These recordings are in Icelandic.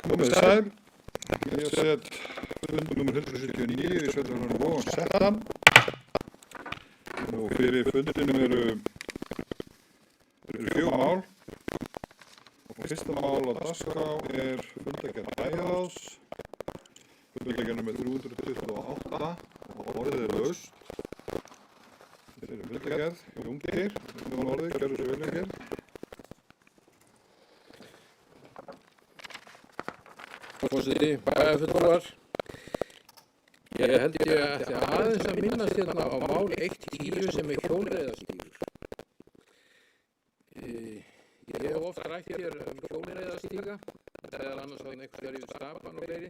Komið sæl, ég set fund nummer 179 í sveitarfélaginu Vogann settan og fyrir fundinum eru 4 mál og fyrsta mál á dagskrá er fundargerð bæjarráðs, fundargerð nummer 328 og orðið er laust. Þetta er fundargerð, Jóngeir, orðið, gjörðu svo vel Jóngeir. Forseti, bæjarfulltrúar, ég held ég ætti aðeins að minnast hérna á mál 1.10 sem er hjólreiðastígur. Ég hef oft rætt hér hjólreiðastíga, það er annars að einhverjar yfir Stapann og fleiri.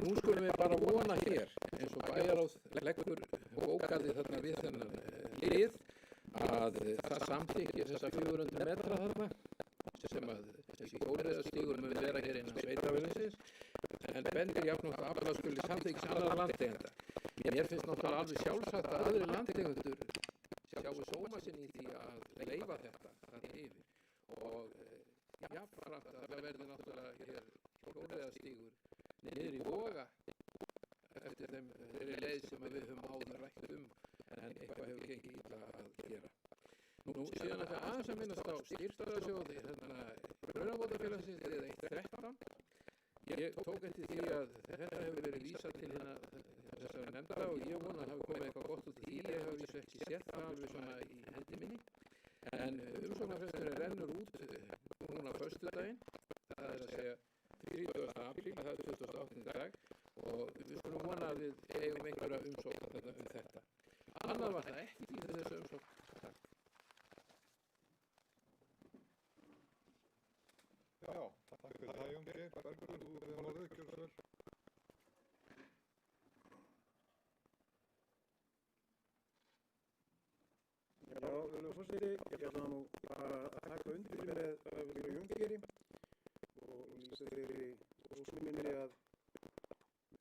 Nú skulum við bara vona hér, eins og bæjarráð leggur bókaldið þarna við þennan lið, að það samþykkir þessa 400 metra þarna, sem að þessi hjólreiðastígur mun vera hér innan sveitarfélagsins, en bendir jafnótt að afla skuli samþykkis annarra landeigenda. Mér finnst náttúrulega alveg sjálfsagt að aðrir landeigendur sjáu sóma sinn í því að leyfa þetta þarna yfir og jafnframt að það verði náttúrulega hér hjólreiðastígur niður í Voga eftir þeirri leið sem við höfum áður rætt en eitthvað hefur gengið illa að gera. Nú síðan að það aðeins að minnast á styrktarasjóði Brunabótafélagsins eða 1.13. Ég tók eftir því að þetta hefur verið vísað til þessara nefndara og ég vona að hafi komið eitthvað gott út í því. Ég hef vísu ekki séð það alveg svona í hendi minni. En umsóknarfresturinn rennur út núna á föstudaginn, það er að segja 30. apríl, það er 28. dag og við skulum vona að við eigum einhverja umsókn þetta. Annað var það ekki í þessu umsókn. Já, takk fyrir það Jóngeir, Bergur, þú erum orðið, gjörðu svo vel. Já, forseti, ég ætla nú bara að taka undir með Jóngeiri og lýsa þeirri ósminni að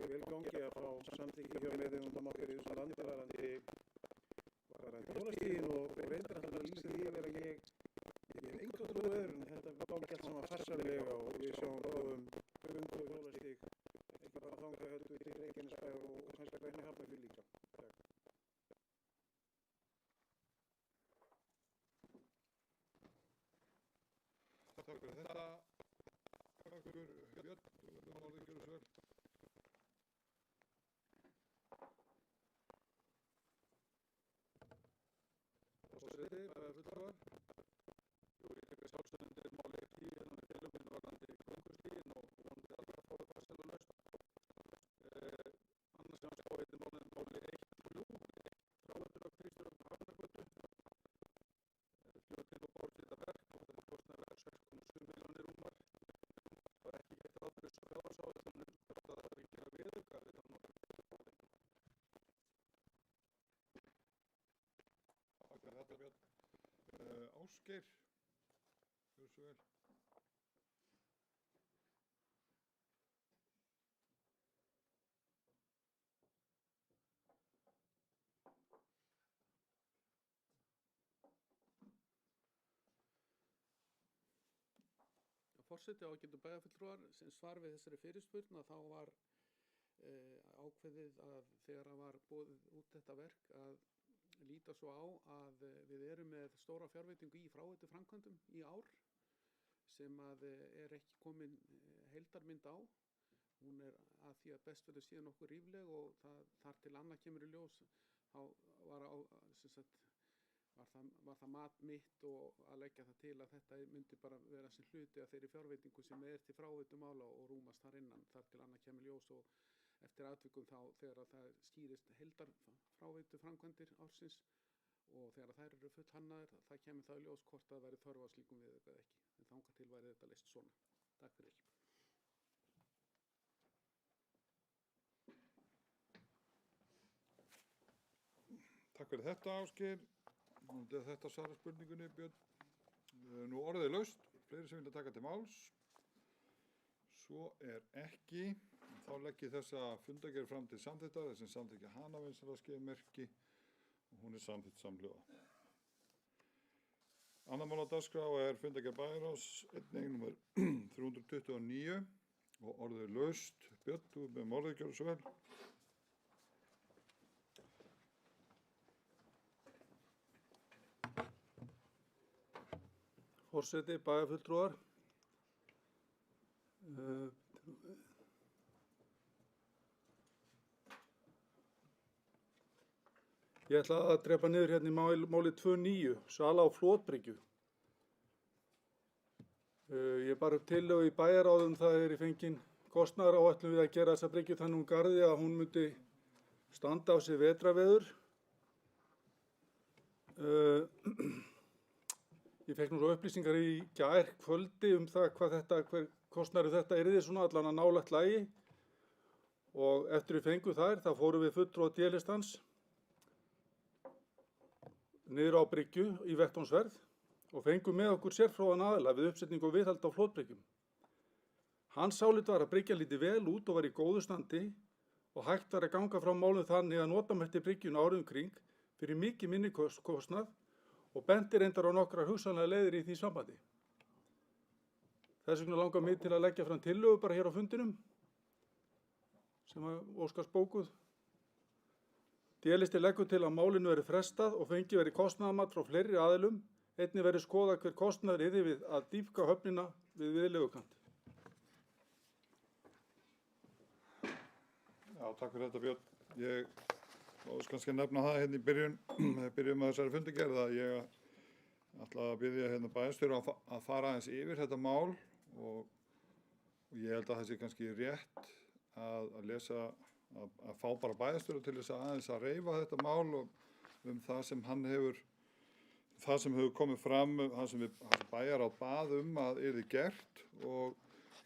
vel gangi að fá samþykki hjá meðeigendum okkar í þessu landi varðandi hjólastíginn og reyndar að lýsa því yfir að ég hef enga trú öðru en þetta gangi allt saman farsarlega og við sjáum bráðum göng og hjólastíg ekki bara þangað heldur til Reykjanesbæjar og kannski hvernig Hafnarfjörð líka. Takk fyrir þetta, Bergur, Björn, þú erum orðið, gjörðu svo vel. Forseti, bæjarfulltrúar. Ég tek sjálfsögðu undir mál 1.10 hérna með félögum varðandi göngustíginn og vonandi alveg að fá þetta farsælulaust. Annars sem spá heitir máli 1.3 fráveiturögn Kristjórn Hafnargötu. Fljótinn og Bárfríðarverk og þetta kostnaði verið 6,7 milljónir rúmar. Það var ekki gert ráð fyrir þessu fjárhagsáætlun hvort að það var ekki að viðauka við þann okkar. Takk fyrir þetta Björn. Ásgeir, gjörðu svo vel. Forseti, ágætu bæjarfulltrúar, sem svar við þessari fyrirspurn að þá var ákveðið að þegar það var boðið út þetta verk að líta svo á að við erum með stóra fjárveitingu í fráveituframkvæmdum í ár sem að er ekki komin heildarmynd á. Hún er að því að best verður síðan okkur rífleg og þar til annað kemur í ljós þá var var það mat mitt og að leggja það til að þetta myndi bara vera sem hluti af þeirri fjárveitingu sem til fráveitummála og rúmast þar innan þar til annað kemur ljós og eftir atvikum þá þegar að það skýrist heildar fráveitu framkvæmdir ársins og þegar þær eru fullhannaðar það kemur það í ljós hvort það væri þörf á slíkum viðauka eða ekki. En þangað til væri þetta leyst svona. Takk fyrir. Takk fyrir þetta, Ásgeir. Þetta svarar spurningunni, Björn. Nú orðið laust, fleiri sem vilja taka til máls. Svo ekki. Þá legg ég þessa fundargerð fram til samþykktar, þess sem samþykkja hana vinsælaskeið og hún samþykkt samhljóða. Annað mál á dagskrá fundargerð bæjarráðs, einnig númer 329 og orðið laust. Björn, þú með orðið, gjörðu svo vel. Forseti, bæjarfulltrúar. Ég ætla að drepa niður hérna í máli 2.9, sala á flotbryggju. Ég bar upp tillögu í bæjarráðum það í fengin kostnaðaráætlun við að gera þessa bryggju þannig um garði að hún myndi standa á sig vetrarveður. Ég fekk nú svo upplýsingar í gær kvöldi það hver kostnaður þetta yrði svona allan að nálægt lagi og eftir við fengum þær þá fórum við fulltrúa D-listans niður á bryggju í vettvángsverð og fengum með okkur sérfróðan aðila við uppsetningu og viðhald á flotbryggjum. Hans álit var að bryggja lítið vel út og var í góðu standi og hægt var að ganga frá málum þannig að nota mætti bryggjuna árið um kring fyrir mikið minni kostnað og benti reyndar á nokkrar hugsanlega leiðir í því sambandi. Þess vegna langar mig til að leggja fram tillögu bara hér á fundinum sem óskast bókuð. D-listi leggur til að málinu verði frestað og fengi verið kostnaðarmat frá fleiri aðilum, einnig verið skoða hver kostnaður yrði við að dýpka höfnina við viðlegukant. Já, takk fyrir þetta, Björn. Ég óskast kannski að nefna það hérna í byrjun með þessari fundargerð að ég ætla að biðja hérna bæjarstjóra að fara aðeins yfir þetta mál og ég held að það sé kannski rétt að lesa að fá bara bæjarstjóra til þess að aðeins að reifa þetta mál og það sem hefur komið fram, það sem bæjarráð bað að yrði gert og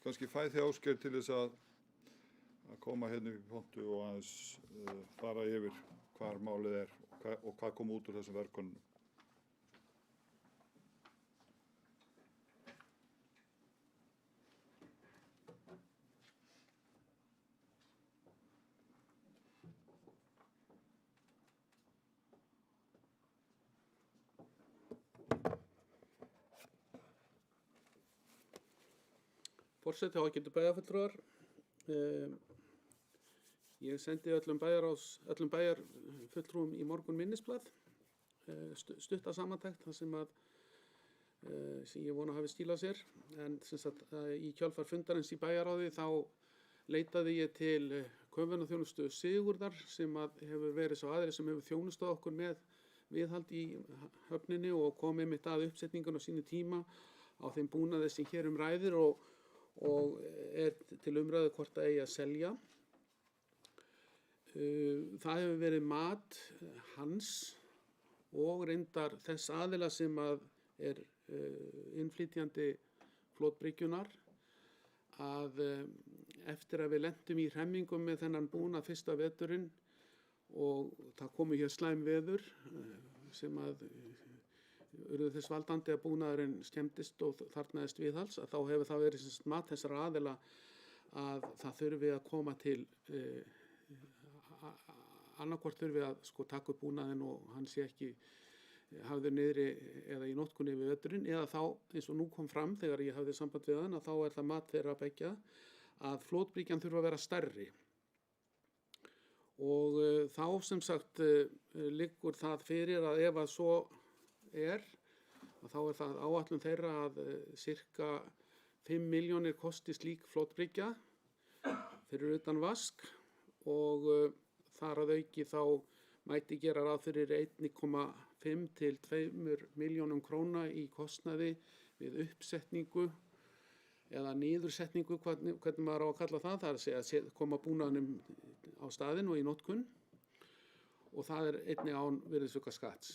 kannski fæ því Ásgeir til þess að koma hérna upp í pontu og aðeins fara yfir hvar málið og hvað kom út úr þessum verkefnum. Forseti, ágætu bæjarfulltrúar. Ég sendi öllum bæjarfulltrúum í morgun minnisblað, stutta samantekt þar sem ég vona að hafi stílað sér. En í kjölfar fundarins í bæjarráði þá leitaði ég til köfunarþjónustu Sigurðar sem hefur verið sá aðili sem hefur þjónustað okkur með viðhald í höfninni og komið mitt að uppsetningun á sínu tíma á þeim búnaði sem hér ræðir og til umræðu hvort það eigi að selja. Það hefur verið mat hans og reyndar þess aðila sem innflytjandi flotbryggjunnar að eftir að við lentum í hremmingum með þennan búnað fyrsta veturinn og það komu hér slæm veður sem urðu þess valdandi að búnaðurinn skemmdist og þarfnaðist viðhalds, að þá hefur það verið mat þessara aðila að það þurfi að koma til annarkvort þurfi að taka upp búnaðinn og hann sé ekki hafður niðri eða í notkun yfir veturinn eða þá eins og nú kom fram þegar ég hafði samband við hann að þá það mat þeirra beggja að flotbryggjan þurfa að vera stærri og þá sem sagt liggur það fyrir að ef að svo að þá það áætlun þeirra að sirka 5 milljónir kosti slík flotbryggja fyrir utan vask og þar að auki þá mætti gera ráð fyrir 1,5 til 2 milljónum króna í kostnaði við uppsetningu eða niðursetningu, hvernig maður á að kalla það, það er að segja koma búnaðinum á staðinn og í notkun, og það er einnig án virðisaukaskatts.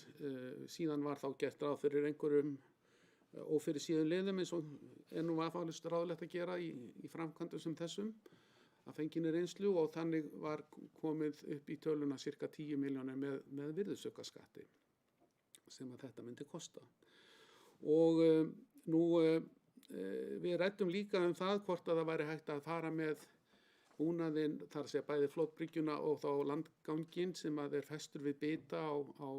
Síðan var þá gert ráð fyrir einhverjum ófyrirsíðum liðum eins og er nú vafalaust ráðlegt að gera í framkvæmdum sem þessum að fenginni reynslu, og þannig var komið upp í töluna cirka 10 milljónir með virðisaukaskatti sem að þetta myndi kosta. Og við ræddum líka það hvort að það væri hægt að fara með búnaðinn, þar að segja bæði flotbryggjuna og þá landganginn sem að er festur við bita á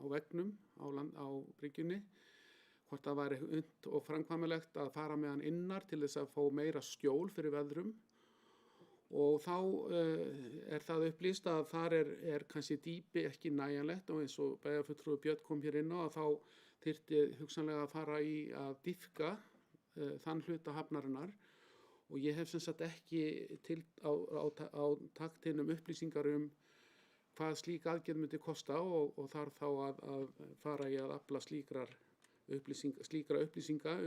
veggnum á bryggjunni, hvort það væri unnt og framkvæmilegt að fara með hann innar til þess að fá meira skjól fyrir veðrum. Og þá er það upplýst að þar er kannski dýpi ekki nægjanlegt, og eins og bæjarfulltrúi Björn kom hér inn á að þá þyrfti hugsanlega að fara í að dýpka þann hluta hafnarinnar, og ég hef sem sagt ekki á taktinum upplýsingar hvað slík aðgerð myndi kosta, og þarf þá að fara í að afla slíkra upplýsinga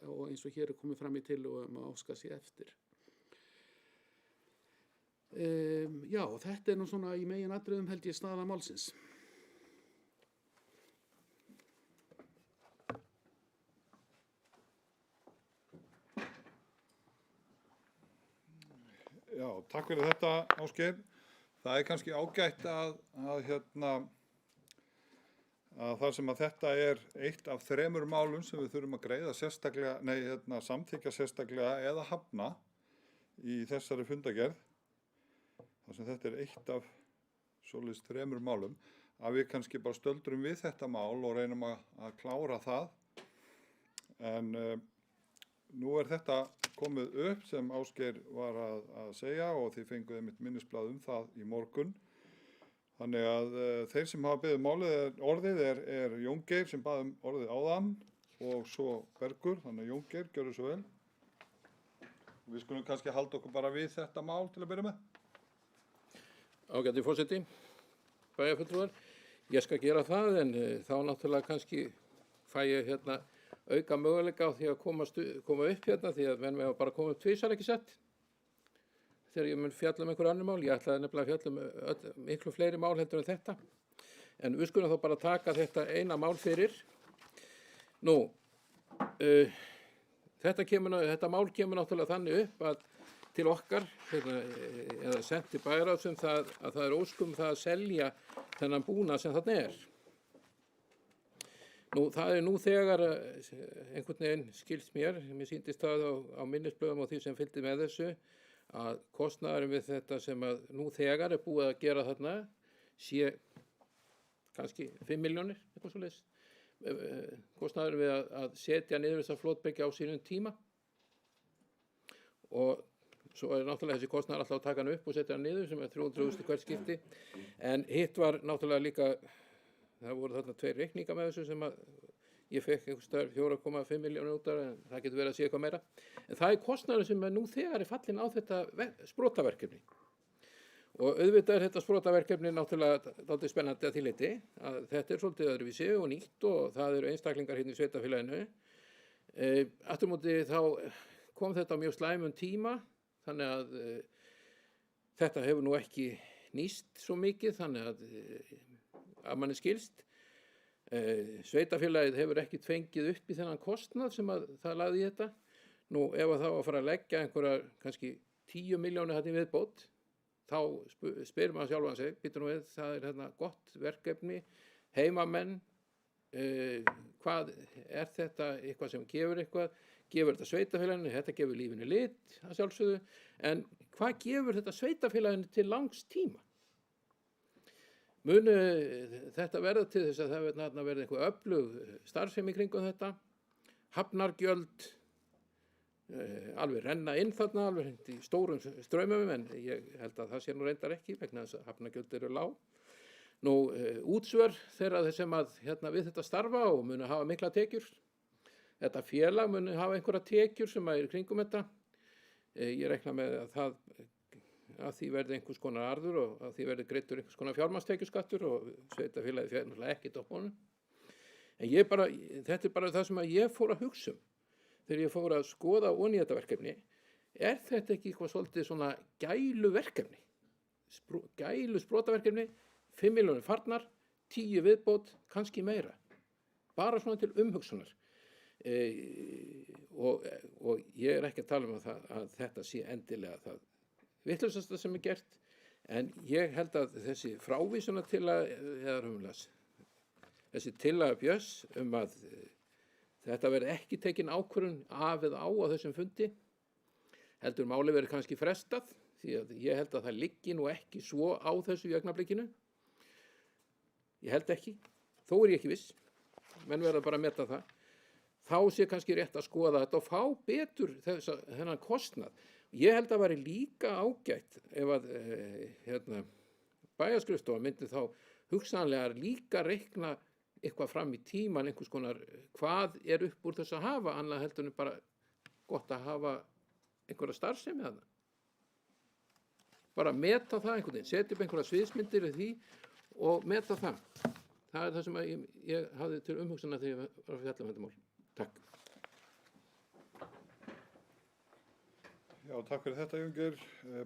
og eins og hér er komið fram í tillögum að óska sér eftir. Já, þetta er nú svona í meginatriðum held ég staða málsins. Já, takk fyrir þetta, Ásgeir. Það er kannski ágætt að þar sem að þetta er eitt af 3 málum sem við þurfum að greiða sérstaklega, samþykkja sérstaklega eða hafna í þessari fundagerð, þar sem þetta er eitt af svoleiðis 3 málum, að við kannski bara stöldrum við þetta mál og reynum að klára það. En nú er þetta komið upp sem Ásgeir var að segja, og þið fenguð einmitt minnisblað það í morgun. Þannig að þeir sem hafa beðið orðið er Jón Geir sem bað orðið áðan, og svo Bergur. Þannig að Jón Geir, gjörðu svo vel. Við skulum kannski halda okkur bara við þetta mál til að byrja með. Ágæti forseti, bæjarfulltrúar, ég skal gera það, en þá náttúrulega kannski fæ ég auka möguleika á því að koma upp hérna, því að menn með bara koma upp tvisvar ekki sett þegar ég mun fjalla einhver annar mál. Ég ætlaði nefnilega að fjalla miklu fleiri mál heldur en þetta, en við skulum þá bara taka þetta eina mál fyrir. Nú, þetta mál kemur náttúrulega þannig upp að til okkar, eða sent til bæjarráðs að það er óskum það að selja þennan búnað sem þarna er. Nú, það er nú þegar einhvern veginn skilst mér sýndist það á minnisblöðum og því sem fylgdi með þessu, að kostnaðurinn við þetta sem að nú þegar er búið að gera þarna sé kannski 5 milljónir, eitthvað svoleiðis. Kostnaðurinn við að setja niður þessa flotbryggju á sínum tíma, og svo er náttúrulega þessi kostnaður alltaf að taka hann upp og setja hann niður sem er 300.000 hvert skipti, en hitt var náttúrulega líka, það voru þarna 2 reikninga með þessu sem að ég fekk einhvers staðar 4,5 milljónir út af, en það getur verið að sé eitthvað meira. En það er kostnaður sem nú þegar er fallinn á þetta sprotaverkefni. Og auðvitað er þetta sprotaverkefni náttúrulega dálítið spennandi að því leyti að þetta er svolítið öðruvísi og nýtt, og það eru einstaklingar hérna í sveitarfélaginu. Aftur á móti þá kom þetta á mjög slæmum tíma, þannig að þetta hefur nú ekki nýst svo mikið, þannig að manni skilst. Sveitarfélagið hefur ekkert fengið upp í þennan kostnað sem að það lagði í þetta. Nú, ef að það var að fara að leggja einhverjar kannski 10 milljónir hérna í viðbót, þá spyr maður sjálfan sig, býtur nú við, það er hérna gott verkefni, heimamenn, hvað er þetta eitthvað sem gefur þetta sveitarfélaginu, þetta gefur lífinu lit að sjálfsögðu, en hvað gefur þetta sveitarfélaginu til langs tíma? Munu þetta verða til þess að það verði einhver öflug starfsemi kringum þetta, hafnargjöld, alveg renna inn þarna, alveg í stórum straumum, en ég held að það sé nú reyndar ekki, vegna þess að hafnargjöld eru lág. Nú, útsvör þeirra sem að við þetta starfa og munu hafa mikla tekjur. Þetta félag munu hafa einhverja tekjur sem er kringum þetta. Ég reikna með að að því verði einhvers konar arður og að því verði greiddur einhvers konar fjármagnstekjuskattur og sveitarfélagið fer náttúrulega ekkert á honum. En þetta er bara það sem að ég fór að hugsa þegar ég fór að skoða ofan í þetta verkefni. Er þetta ekki eitthvað svolítið svona gæluverkefni? Gælu sprotaverkefni, 5 milljónir farnar, 10 viðbót, kannski meira. Bara svona til umhugsunar. Og ég er ekki að tala um að þetta sé endilega það vitlausasta sem er gert, en ég held að þessi frávísunartillaga, þessi tillaga Björns að þetta verði ekki tekin ákvörðun af eða á þessum fundi, heldur máli verið kannski frestað, því að ég held að það liggi nú ekki svo á þessu í augnablikinu. Ég held ekki, þó er ég ekki viss, menn verða bara að meta það. Þá sé kannski rétt að skoða þetta og fá betur þennan kostnað. Ég held að væri líka ágætt ef að bæjarskrifstofa myndi þá hugsanlega líka reikna eitthvað fram í tíman, einhvers konar hvað er upp úr þess að hafa, annað heldur en bara gott að hafa einhverja starfsemi að það. Bara meta það einhvern veginn, setja upp einhverja sviðsmyndir í því og meta það. Það er það sem ég hafði til umhugsana þegar ég var að fjalla um þetta mál. Takk. Já, takk fyrir þetta, Jón.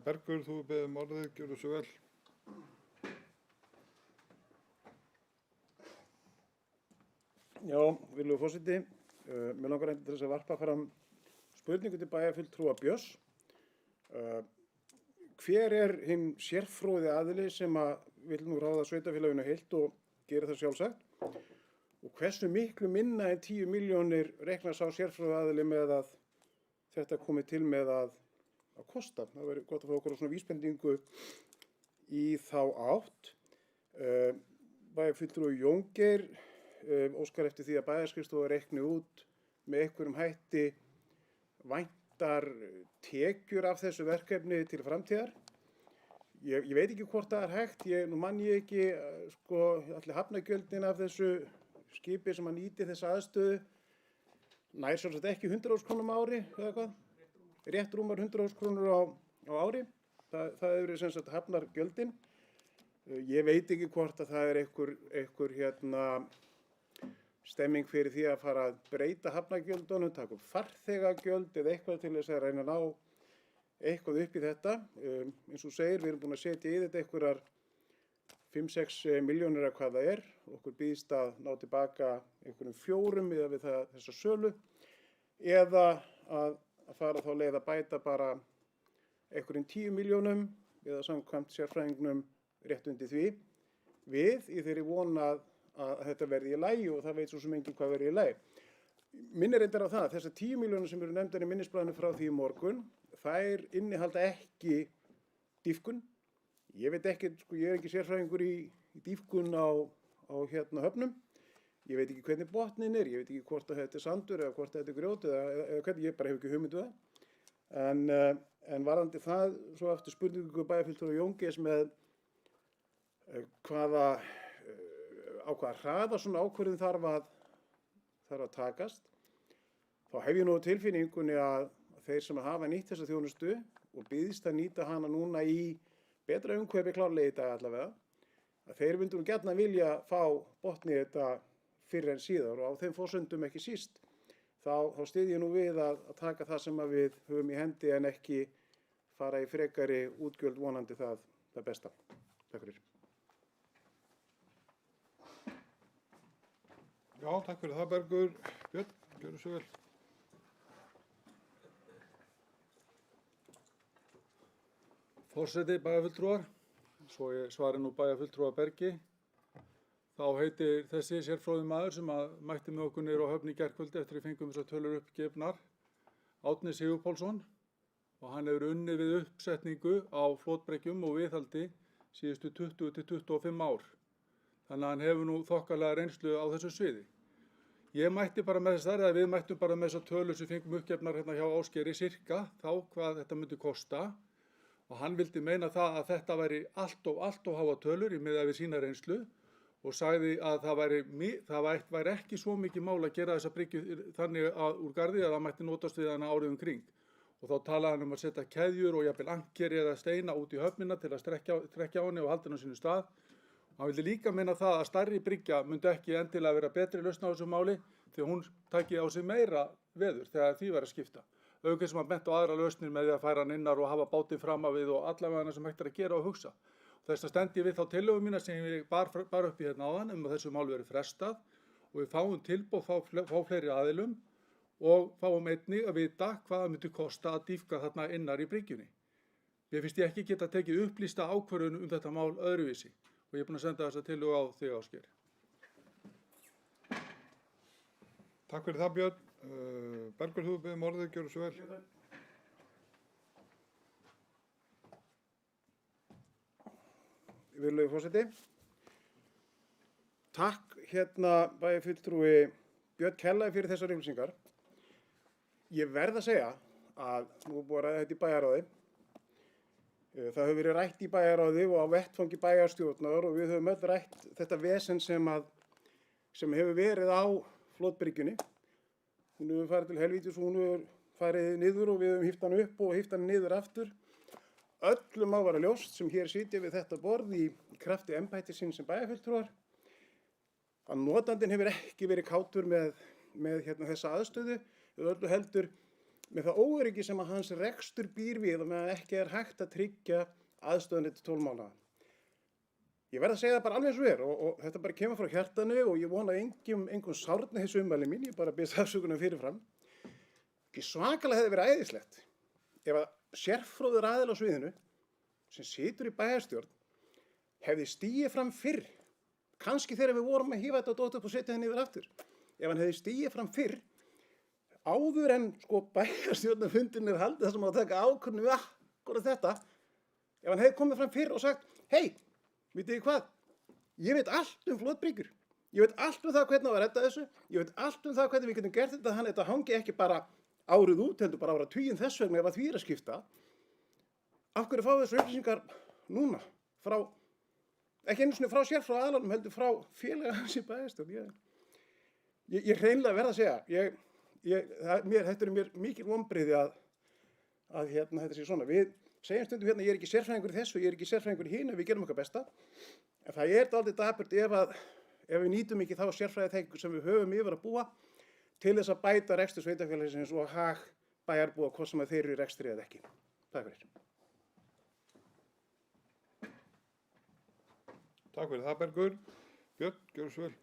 Bergur, þú beðið orðið, gjörðu svo vel. Já, virðulegur forseti, mér langar til þess að varpa fram spurningu til bæjarfulltrúa Björns. Hver er hinn sérfróði aðili sem að vill nú ráða sveitarfélaginu heilt og gera það sjálfsagt? Og hversu miklu minna en 10 milljónir reiknar sá sérfróði aðili með að þetta komi til með að kosta? Það verður gott að fá okkur svona vísbendingu í þá átt. Bæjarfulltrúi Jón Geir óskar eftir því að bæjarskrifstofa reikni út með einhverjum hætti væntar tekjur af þessu verkefni til framtíðar. Ég veit ekki hvort það er hægt, nú man ég ekki allir hafnargjöldin af þessu skipi sem að nýti þessa aðstöðu. Nær sjálfsagt ekki 100.000 krónum á ári eða hvað? Rétt rúmar 100.000 krónur á ári. Það eru sem sagt hafnargjöldin. Ég veit ekki hvort að það er einhver stemming fyrir því að fara að breyta hafnargjöldunum, taka upp farþegagjöld eða eitthvað til þess að reyna að ná eitthvað upp í þetta. Eins og segir, við erum búin að setja í þetta einhverjar 5-6 milljónir að hvað það er. Okkur býðst að ná tilbaka einhverjum 4 miðað við þessa sölu eða að fara þá leið að bæta bara einhverjum 10 milljónum eða samkvæmt sérfræðingnum rétt undir því við í þeirri vona að þetta verði í lagi og það veit svo sem enginn hvað verði í lagi. Minnir reyndar á það, þessar 10 milljónir sem eru nefndar í minnisblaðinu frá því í morgun, þær innihalda ekki dýpkun. Ég veit ekki, ég er ekki sérfræðingur í dýpkun á höfnum. Ég veit ekki hvernig botnin er, ég veit ekki hvort þetta er sandur eða hvort þetta er grjót eða hvernig, ég bara hef ekki hugmynd um það. En varðandi það, svo aftur spurningu bæjarfulltrúa Jón Geirs með á hvaða hraða svona ákvörðun þarf að takast, þá hef ég nú tilfinningunni að þeir sem hafa nýtt þessa þjónustu og býðst að nýta hana núna í betra umhverfi klárlega í dag allavega, að þeir myndu nú gjarnan vilja fá botni þetta fyrr en síðar og á þeim forsendum ekki síst, þá styð ég nú við að taka það sem að við höfum í hendi en ekki fara í frekari útgjöld vonandi það besta. Takk fyrir. Já, takk fyrir það, Bergur. Björn, gjörðu svo vel. Forseti bæjarfulltrúar, svo ég svari nú bæjarfulltrúa Bergi, þá heitir þessi sérfróði maður sem að mætti með okkur niður á höfn í gærkvöldi eftir að fengum þessar tölur uppgefnar, Árni Sigurpálsson, og hann hefur unnið við uppsetningu á flotbrekkjum og viðhaldi síðustu 20-25 ár. Þannig að hann hefur nú þokkalega reynslu á þessu sviði. Ég mætti bara með þessar, eða við mættum bara með þessar tölur sem fengum uppgefnar hérna hjá Ásgeiri sirka, þá hvað þetta myndi kosta. Og hann vildi meina það að þetta væri allt of háa tölur í miðað við sína reynslu og sagði að það væri ekki svo mikið mál að gera þessa bryggju þannig úr garði að það mætti notast við hana árið kring. og þá talaði hann um að setja keðjur og jafnvel ankeri eða steina út í höfnina til að strekkja á henni og halda henni á sínu stað. Hann vildi líka meina það að stærri bryggja myndi ekki endilega vera betri lausn á þessu máli því hún taki á sig meira veður þegar því var að skipta. Auk sem að bent á aðra lausnir með því að færa hann innar og hafa bátinn fram af við og allavega sem hægt er að gera og hugsa. Þess að stend ég við þá tillögu mína sem ég bar upp í hérna áðan að þessu mál verið frestað og við fáum tilboð fá fleiri aðilum og fáum einnig að vita hvað það myndi kosta að dýpka þarna innar í bryggjunni. Mér finnst ég ekki geta tekið upplýsta ákvörðun þetta mál öðruvísi og ég er búinn að senda þessa tillögu á þig, Ásgeir. Takk fyrir það, Björn. Bergur, þú beðum orðið, gjörðu svo vel. Virðulegi forseti. Takk bæjarfulltrúi Björn Kjærlæði fyrir þessar upplýsingar. Ég verð að segja að nú er búið að ræða þetta í bæjarráði. Það hefur verið rætt í bæjarráði og á vettvangi bæjarstjórnar og við höfum öll rætt þetta vesen sem hefur verið á flotbryggjunni. Hún hefur farið til helvítis og hún hefur farið niður og við höfum híft hann upp og híft hann niður aftur. Öllum á að vera ljóst sem hér sitja við þetta borð í krafti embættis síns sem bæjarfulltrúar að notandinn hefur ekki verið kátur með þessa aðstöðu eða öllu heldur með það óöryggi sem að hans rekstur býr við og meðan ekki er hægt að tryggja aðstöðunni til 12 mánaða. Ég verð að segja það bara alveg eins og og þetta bara kemur frá hjartanu og ég vona engum sárni þessu ummæli mín, ég bara biðst afsökunar fyrirfram. Ekki svakalega hefði verið æðislegt ef að sérfróður aðili á sviðinu sem situr í bæjarstjórn hefði stigið fram fyrr, kannski þegar við vorum að hífa þetta dót upp og setja það niður aftur. Ef hann hefði stigið fram fyrr áður en bæjarstjórnarfundin er haldið þar sem að taka ákvörðun við akkúrat þetta, ef hann hefði komið fram fyrr og sagt, hei, vitið þið hvað, ég veit allt um flotbryggjur, ég veit allt um það hvernig á að redda þessu, ég veit allt um það hvernig við getum gert þetta, þannig að þetta hangi ekki bara árið út, heldur bara áratuginn þess vegna ef að því er að skipta. Af hverju fáið þessu upplýsingar núna, ekki einu sinni frá sérfróðaðilanum, heldur frá félaga hans í bæjarstjórn. Ég hreinlega verð að segja, þetta eru mér mikil vonbrigði að þetta sé svona. Við segjum stundum ég er ekki sérfræðingur í þessu, ég er ekki sérfræðingur í hinu, við gerum okkar besta. En það er dálítið dapurt ef við nýtum ekki þá sérfræðiþekkingu sem við höfum yfir að búa til þess að bæta rekstur sveitarfélagsins og hag bæjarbúa hvort sem þeir eru í rekstri eða ekki. Takk fyrir. Takk fyrir það, Bergur. Björn, gjörðu svo vel.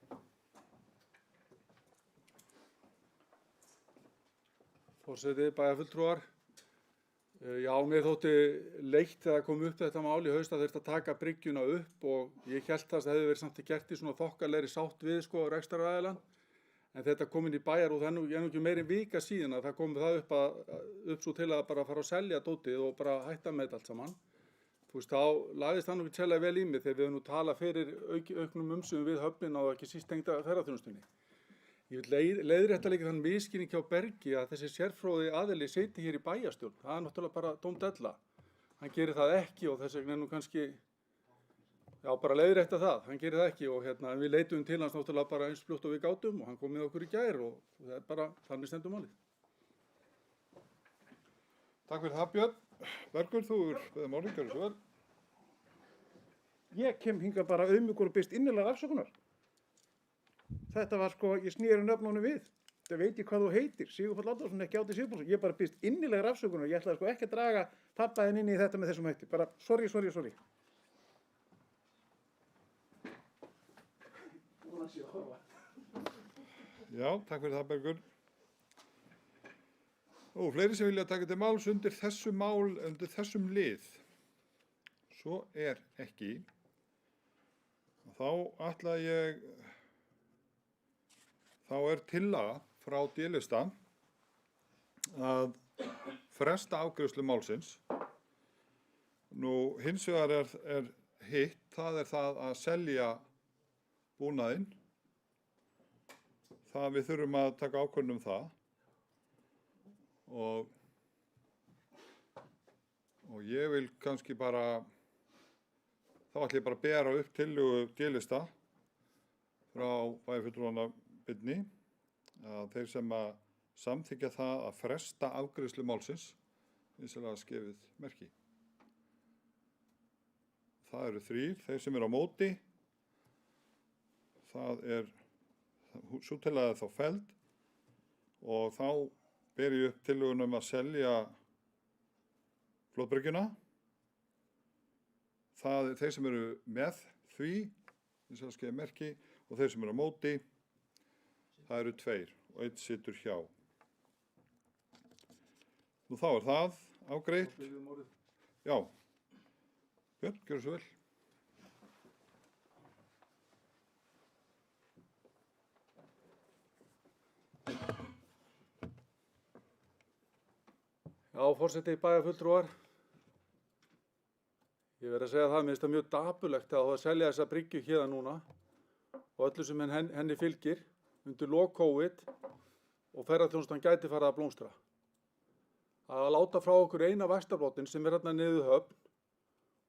Forseti, bæjarfulltrúar. Já, mér þótti leitt þegar kom upp þetta mál í haust að þurfti að taka bryggjuna upp og ég hélt það hefði verið samt gert í svona þokkalegri sátt við rekstraraðilann. En þetta kom inn í bæjar og það er nú ekki meiri vika síðan að það kom það upp svo til að bara fara að selja dótið og bara hætta með þetta allt saman. Þú veist, þá lagðist það nú ekki sérlega vel í mig þegar við höfum nú talað fyrir auknum umsvifum við höfnina og ekki síst tengda ferðaþjónustunni. Ég vil leiðrétta líka þann misskilning hjá Bergi að þessi sérfróði aðili siti hér í bæjarstjórn. Það er náttúrulega bara tómdella. Hann gerir það ekki og þess vegna nú kannski, já, bara leiðrétta það. Hann gerir það ekki og við leituðum til hans náttúrulega bara eins fljótt og við gátum og hann kom með okkur í gær og það er bara þannig stendur málið. Takk fyrir það, Björn. Bergur, þú beðum orðið, gjörðu svo vel. Ég kem hingað bara auðmjúkur og biðst innilegar afsökunar. Þetta var ég sneri nöfnunum við. Það veit ég hvað þú heitir, Sigurpáll Árnason, ekki Árni Sigurpálsson. Ég bara biðst innilegar afsökunar. Ég ætlaði ekki að draga pabbaðinn inn í þetta með þessum hætti. Bara sorry. Já, takk fyrir það, Bergur. Fleiri sem vilja taka til máls undir þessum lið. Svo er ekki. Þá er tillaga frá D-lista að fresta afgreiðslu málsins. Nú, hins vegar er hitt, það er það að selja búnaðinn. Við þurfum að taka ákvörðun um það. Og ég vil kannski bara, þá ætla ég bara að bera upp tillögu D-lista frá bæjarfulltrúanna að þeir sem að samþykkja það að fresta afgreiðslu málsins vinsamlega skefið merki. Það eru 3, þeir sem eru á móti, sú tillaga þá felld og þá ber ég upp tillöguna að selja flotbryggjuna. Þeir sem eru með því, vinsamlega skefið merki, og þeir sem eru á móti, það eru 2 og 1 situr hjá. Nú þá það afgreitt. Já, Björn, gjörðu svo vel. Já, forseti bæjarfulltrúar. Ég verð að segja það, mér finnst það mjög dapurlegt að selja þessa bryggju hérna núna og öllu sem henni fylgir undir lok COVID og ferðaþjónustan gæti farið að blómstra. Að láta frá okkur eina vaxtarbrotin sem hérna niður Höfn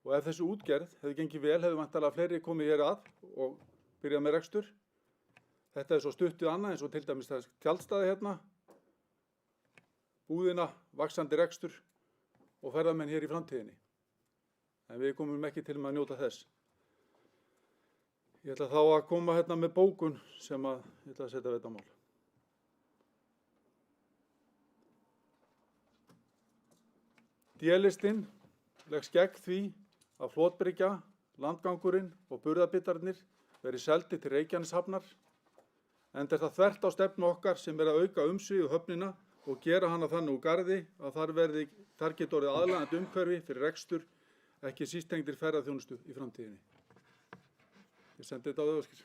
og ef þessi útgerð hefði gengið vel hefði væntanlega fleiri komið hér að og byrjað með rekstur. Þetta svo stuttið annað eins og til dæmis þess tjaldstæði hérna, búðina, vaxandi rekstur og ferðamenn hér í framtíðinni. En við komum ekki til með að njóta þess. Ég ætla þá að koma hérna með bókun sem ég ætla að setja við þetta mál. D-listinn leggst gegn því að flotbryggja, landgangurinn og burðarbittarnir verið seldi til Reykjaneshafnar, enda það þvert á stefnu okkar sem að auka umsvif höfnina og gera hana þannig úr garði að þar geti orðið aðlaðandi umhverfi fyrir rekstur, ekki síst tengdir ferðaþjónustu í framtíðinni. Ég sendi þetta á þau, Óskar.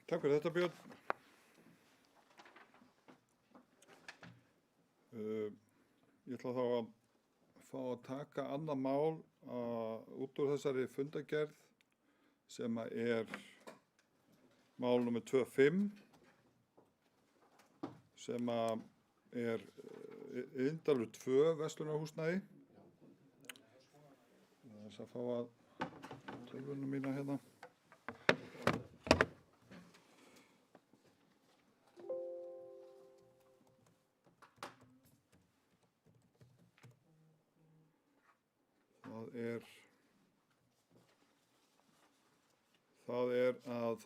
Takk fyrir þetta, Björn. Ég ætla þá að fá að taka annað mál út úr þessari fundargerð sem mál nr. 25 sem Indalur 2 verslunarhúsnæði. Þess að fá að tölvuna mína hérna.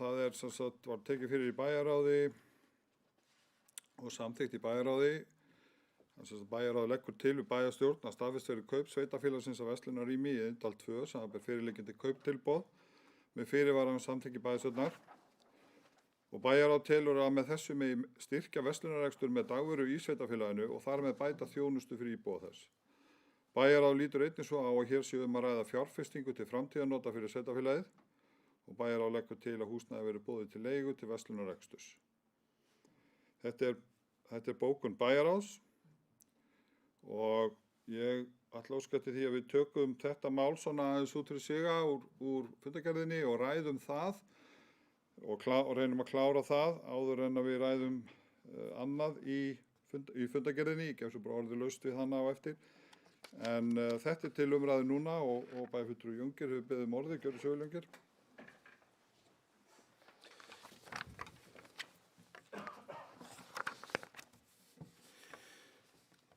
Það sem sagt var tekið fyrir í bæjarráði og samþykkt í bæjarráði. Bæjarráð leggur til við bæjarstjórn að staðfest verði kaup sveitafélagsins af verslunarrými í Indal 2 samanber fyrirliggjandi kauptilboð með fyrirvara samþykki bæjarstjórnar. Og bæjarráð telur að með þessu megi styrkja verslunarrekstur með dagvöru í sveitafélaginu og þar með bæta þjónustu fyrir íbúa þess. Bæjarráð lítur einnig svo á að hér sé að ræða fjárfestingu til framtíðarnota fyrir sveitafélagið og bæjarráð leggur til að húsnæði verði boðið til leigu til verslunarreksturs. Þetta er bókun bæjarráðs og ég ætla óska eftir því að við tökum þetta mál svona aðeins út fyrir siga úr fundargerðinni og ræðum það og reynum að klára það áður en að við ræðum annað í fundargerðinni. Ég gef svo bara orðið laust við hana á eftir. En þetta er til umræðu núna og bæjarfulltrúi Jóngir hefur beðið um orðið. Gjörðu svo vel, Jóngir.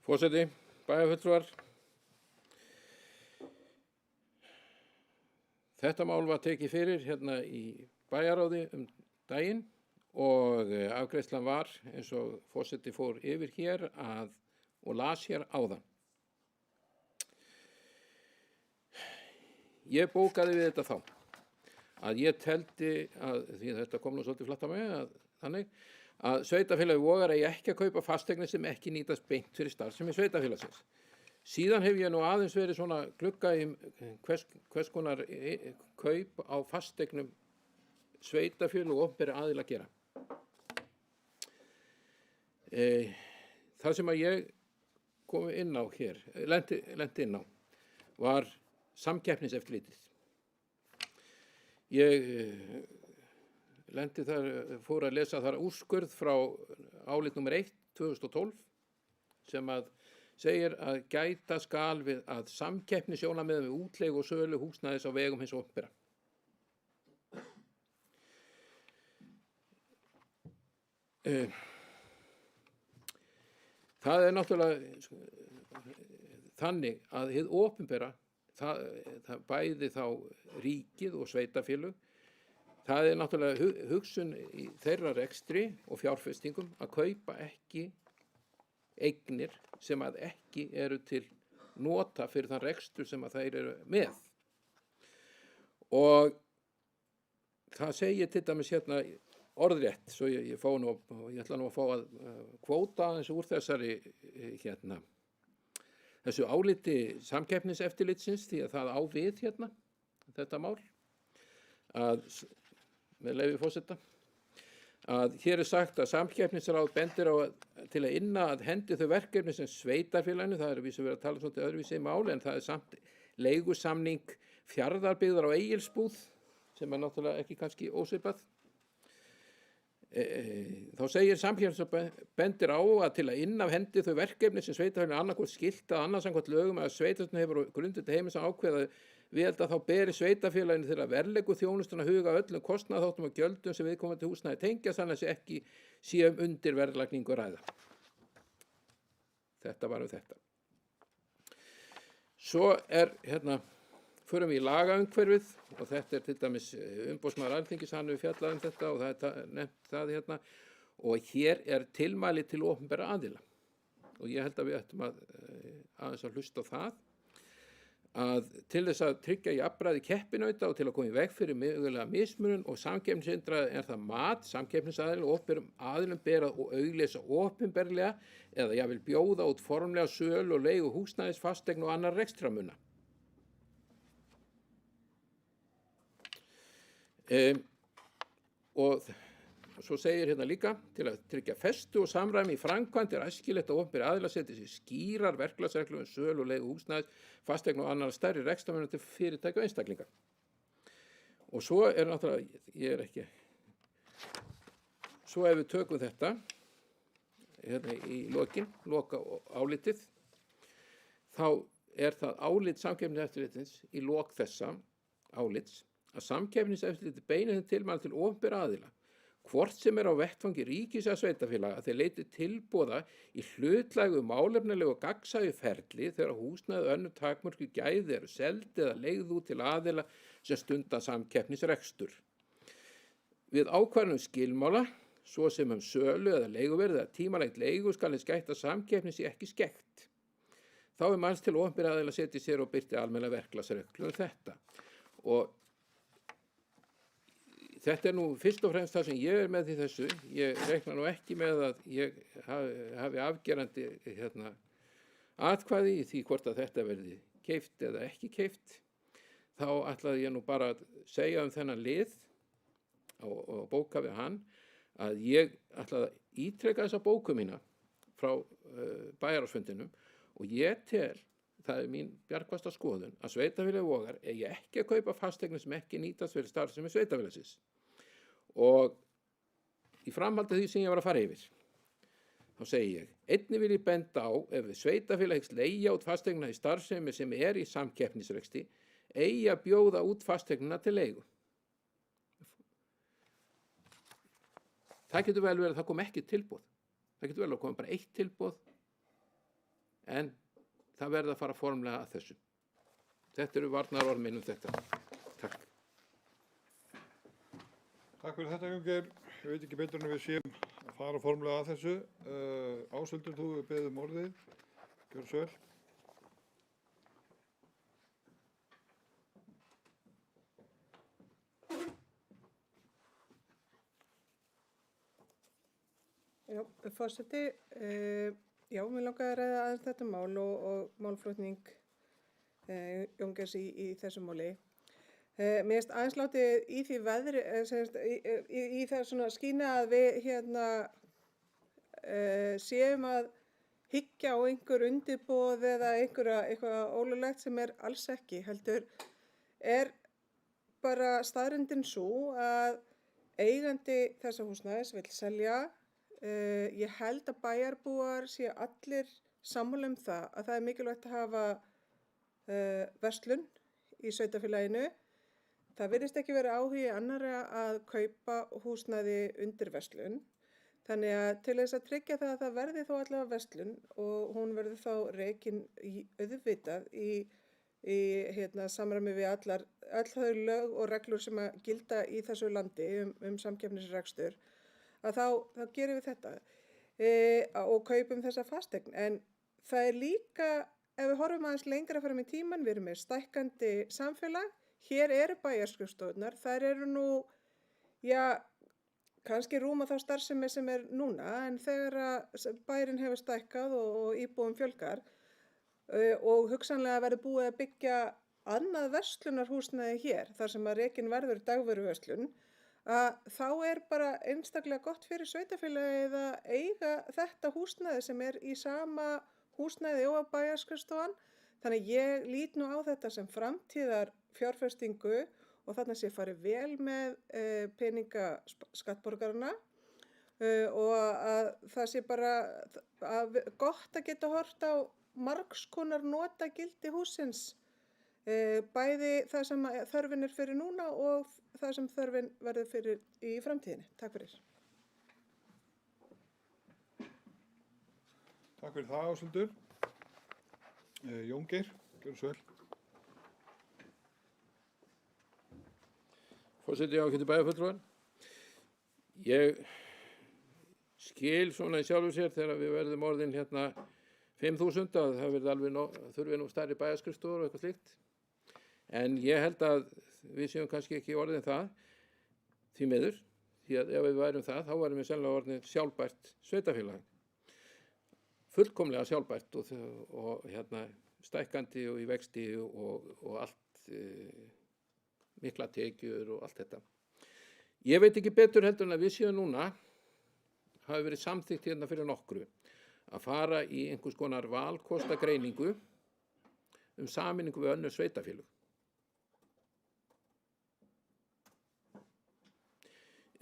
Forseti, bæjarfulltrúar. Þetta mál var tekið fyrir hérna í bæjarráði daginn og afgreiðslan var eins og forseti fór yfir hér og las hér áðan. Ég bókaði við þetta þá að ég teldi því þetta kom nú svolítið flatt á mig þannig að sveitafélagi Vogar eigi ekki að kaupa fasteignir sem ekki nýtast beint fyrir starfsemi sveitafélagsins. Síðan hef ég nú aðeins verið svona glugga í hvers konar kaup á fasteignum sveitafélög og opinberir aðilar gera. Það sem að ég kom inn á hér, lenti inn á, var samkeppniseftirlitið. Ég fór að lesa þar úrskurð frá álit nr. 1 2012 sem að segir að gæta skal við að samkeppnissjónarmiðum við útleigu og sölu húsnæðis á vegum hins opinbera. Það er náttúrulega þannig að hið opinbera, það bæði þá ríkið og sveitarfélög, það er náttúrulega hugsun í þeirra rekstri og fjárfestingum að kaupa ekki eignir sem að ekki eru til nota fyrir þann rekstur sem að þeir eru með. Og það segir til dæmis hérna orðrétt, svo ég ætla nú að fá að kvóta aðeins úr þessari þessu áliti samkeppniseftirlitsins, því að það á við hérna þetta mál, að með leyfi forseta, að hér er sagt að samkeppnisráð bendir á til að inna að hendi þau verkefni sem sveitarfélaginu, það er að vísu verið að tala svolítið öðruvísi í máli, en það er samt leigusamning Fjarðarbyggðar á Egilsbúð, sem er náttúrulega ekki kannski ósvipað. Þá segir samkeppnisráð bendir á að til að inna af hendi þau verkefni sem sveitarfélaginu annarkvort skylt að annars samkvæmt lögum að sveitarfélaginu hefur grundið heimils að ákveða við held að þá beri sveitarfélaginu til að verðlegu þjónustuna huga öllum kostnaðarþáttum og gjöldum sem viðkomandi húsnæði tengja, þannig að ekki sé undir verðlagningu ræða. Þetta var þetta. Svo förum við í lagaumhverfið og þetta er til dæmis umboðsmaður Alþingis, hann hefur fjallað þetta og það er nefnt það hérna, og hér er tilmæli til opinberra aðila og ég held að við ættum aðeins að hlusta á það, að til þess að tryggja jafnræði keppinauta og til að koma í veg fyrir mögulega mismunun og samkeppnishindrun er það mat samkeppnisaðila og opinberum aðilum ber að auglýsa opinberlega eða jafnvel bjóða út formlega sölu og leigu húsnæðis, fasteigna og annar rekstramuna. Og svo segir hérna líka, til að tryggja festu og samræmi í framkvæmd er æskilegt að opinberir aðilar setji sér skýrar verklagsreglur um sölu og leigu húsnæðis, fasteigna og annar stærri rekstrarmuna til fyrirtækja og einstaklinga. Og svo er náttúrulega, svo ef við tökum þetta hérna í loka álitið, þá er það álit samkeppniseftirlitsins í lok þessa álits að samkeppniseftirlitið beinir þeim tilmælum til opinberra aðila, hvort sem er á vettvangi ríkis eða sveitarfélaga, að þeir leiti tilboða í hlutlægu málefnalegu og gagnsæju ferli þegar húsnæði og önnur takmörkuð gæði eru seld eða leigð út til aðila sem stunda samkeppnisrekstur. Við ákvarðanum skilmála, svo sem sölu eða leiguverð eða tímalegt leigu skal eins gætt að samkeppni sé ekki skekkt. Þá er mælst til opinberra aðila setji sér og birti almenna verklagsreglur um þetta. Og þetta er nú fyrst og fremst það sem ég er með í þessu. Ég reikna nú ekki með að ég hafi afgerandi atkvæði í því hvort að þetta verði keypt eða ekki keypt. Þá ætlaði ég nú bara að segja um þennan lið og bóka við hann að ég ætlaði að ítreka þessa bóku mína frá bæjarráðsfundinum og ég tel, það er mín bjargfasta skoðun, að sveitarfélagið Vogar eigi ekki að kaupa fasteignir sem ekki nýtast fyrir starfsemi sveitarfélagsins. Og í framhaldi af því sem ég var að fara yfir, þá segi ég, einnig vil ég benda á ef sveitarfélag hyggst leigja út fasteigna í starfsemi sem er í samkeppnisrekstri, eigi að bjóða út fasteignina til leigu. Það getur vel verið að það kom ekki tilboð. Það getur vel að koma bara eitt tilboð, en það verður að fara formlega að þessu. Þetta eru varnaðarorð mín um þetta. Takk. Takk fyrir þetta, Jón Geir. Ég veit ekki betur en við séum að fara formlega að þessu. Ásveldur, þú beðið um orðið. Gjörðu svo vel. Já, forseti, mér langaði að ræða aðeins þetta mál og málflutning Jón Geirs í þessu máli. Mér finnst aðeins látið í því veðri, í það svona skína að við séum að hyggja á einhver undirboð eða eitthvað ólöglegt sem er alls ekki, heldur er bara staðreyndin sú að eigandi þessa húsnæðis vill selja. Ég held að bæjarbúar séu allir sammála um það að það er mikilvægt að hafa verslun í sveitarfélaginu. Það virðist ekki vera áhugi annarra að kaupa húsnæði undir verslun. Þannig að til þess að tryggja það að það verði þó allavega verslun og hún verði þá rekin auðvitað í samræmi við öll þau lög og reglur sem að gilda í þessu landi samkeppnisrekstur, að þá gerum við þetta og kaupum þessa fasteign. En það er líka, ef við horfum aðeins lengra fram í tímann, við erum með stækkandi samfélag, hér eru bæjarskrifstofurnar, þær eru nú, kannski rúma þá starfsemi sem er núna, en þegar bærinn hefur stækkað og íbúum fjölgar og hugsanlega verður búið að byggja annað verslunarhúsnæði hér, þar sem að rekin verður dagvöruverslun, þá er bara einstaklega gott fyrir sveitarfélagið að eiga þetta húsnæði sem er í sama húsnæði og bæjarskrifstofan. Þannig ég lít nú á þetta sem framtíðar fjárfestingu og þarna sé farið vel með peninga skattborgarana og að það sé bara gott að geta hort á margs konar notagildi hússins, bæði það sem þörfin er fyrir núna og það sem þörfin verður fyrir í framtíðinni. Takk fyrir. Takk fyrir það, Ásthildur. Jón Geir, gjörðu svo vel. Forseti, ágætu bæjarfulltrúar. Ég skil svona í sjálfu sér þegar við verðum orðin 5.000 að það verði þurfi nú stærri bæjarskrifstofur og eitthvað slíkt. En ég held að við séum kannski ekki orðin það, því miður, því að ef við værum það, þá værum við sennilega orðin sjálfbært sveitarfélag. Fullkomlega sjálfbært og stækkandi og í vexti og allt, mikla tekjur og allt þetta. Ég veit ekki betur heldur en að við séum núna, hafi verið samþykkt fyrir nokkru, að fara í einhvers konar valkostagreiningu sameiningu við önnur sveitarfélög.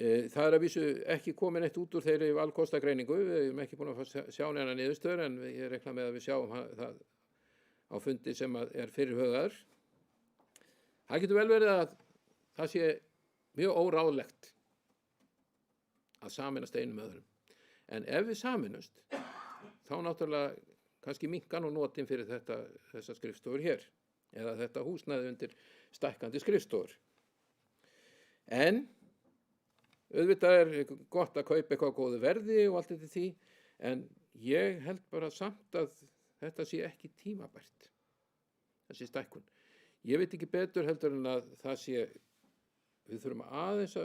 Það er að vísu ekki komin eitt út úr þeirri valkostagreiningu, við erum ekki búin að sjá neina niðurstöður, en ég reikna með að við sjáum það á fundi sem er fyrirhugaður. Það getur vel verið að það sé mjög óráðlegt að sameinast einum með öðrum. En ef við sameinumst, þá náttúrulega kannski minnka nú notin fyrir þessar skrifstofur hér, eða þetta húsnæði undir stækkandi skrifstofur. En auðvitað er gott að kaupa eitthvað góðu verði og allt þetta því, en ég held bara samt að þetta sé ekki tímabært, þessi stækkun. Ég veit ekki betur heldur en að það sé, við þurfum aðeins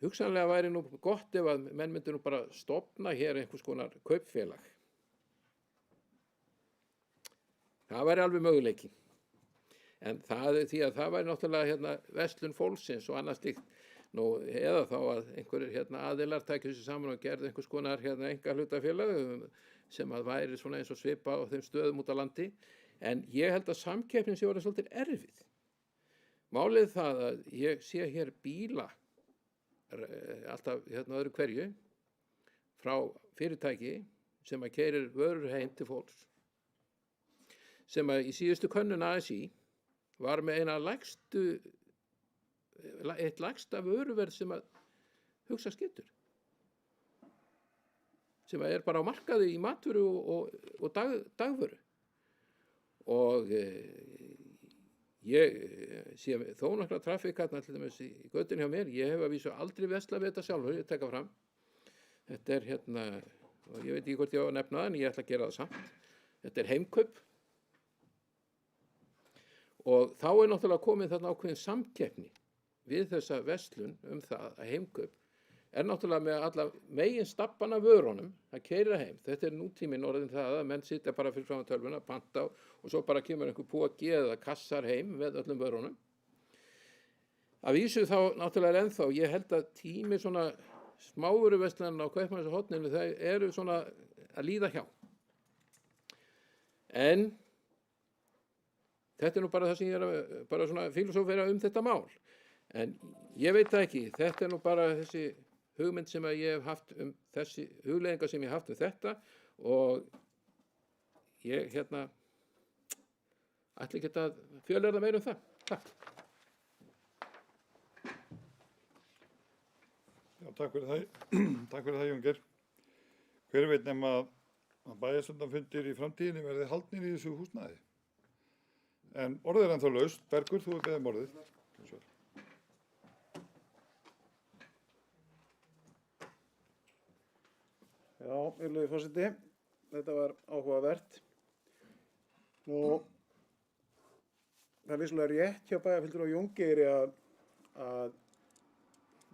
hugsanlega væri nú gott ef að menn myndu nú bara stofna hér einhvers konar kaupfélag. Það væri alveg möguleiki. En því að það væri náttúrulega verslun fólksins og annað slíkt. Nú, eða þá að einhverjir aðilar tækju sig saman og gerðu einhvers konar einkahlutafélag sem að væri svona eins og svipa á þeim stöðum út á landi. En ég held að samkeppnin sé orðin svolítið erfið. Málið það að ég sé hér bíla alltaf öðru hverju frá fyrirtæki sem að keyrir vörur heim til fólks, sem að í síðustu könnun ASÍ var með eitt lægsta vöruverð sem að hugsa getur, sem að er bara á markaði í matvöru og dagvöru. Og ég sé þó nokkra trafík til dæmis í götunni hjá mér. Ég hef að vísu aldrei verslað við þetta sjálfur, ég teka fram. Þetta er og ég veit ekki hvort ég á að nefna það, en ég ætla að gera það samt. Þetta er Heimkaup. Og þá er náttúrulega komin þarna ákveðin samkeppni við þessa verslun það að Heimkaup er náttúrulega með alla megin stabbana vörunum að keyra heim. Þetta er nútíminn orðin það að menn sitja bara fyrir fram á tölvuna, panta og svo bara kemur einhver póki eða kassar heim með öllum vörunum. Að vísu þá náttúrulega ennþá, ég held að tími svona smávöruverslanna á Kaupmannahöfninu, það eru svona að líða hjá. En þetta er nú bara það sem ég er bara svona filosófera þetta mál. En ég veit það ekki, þetta er nú bara þessi hugmynd sem að ég hef haft þessi hugleiðingar sem ég hef haft þetta og ég ætla ekki að fjölyrða meira það. Takk. Já, takk fyrir það, takk fyrir það Jóngeir. Hver veit nema að bæjarstjórnarfundir í framtíðinni verði haldnir í þessu húsnæði. En orðið er ennþá laust. Bergur, þú er beðið orðið. Gjörðu svo vel. Já, virðulegi forseti, þetta var áhugavert. Nú, það er vissulega rétt hjá bæjarfulltrúa Jóngeiri að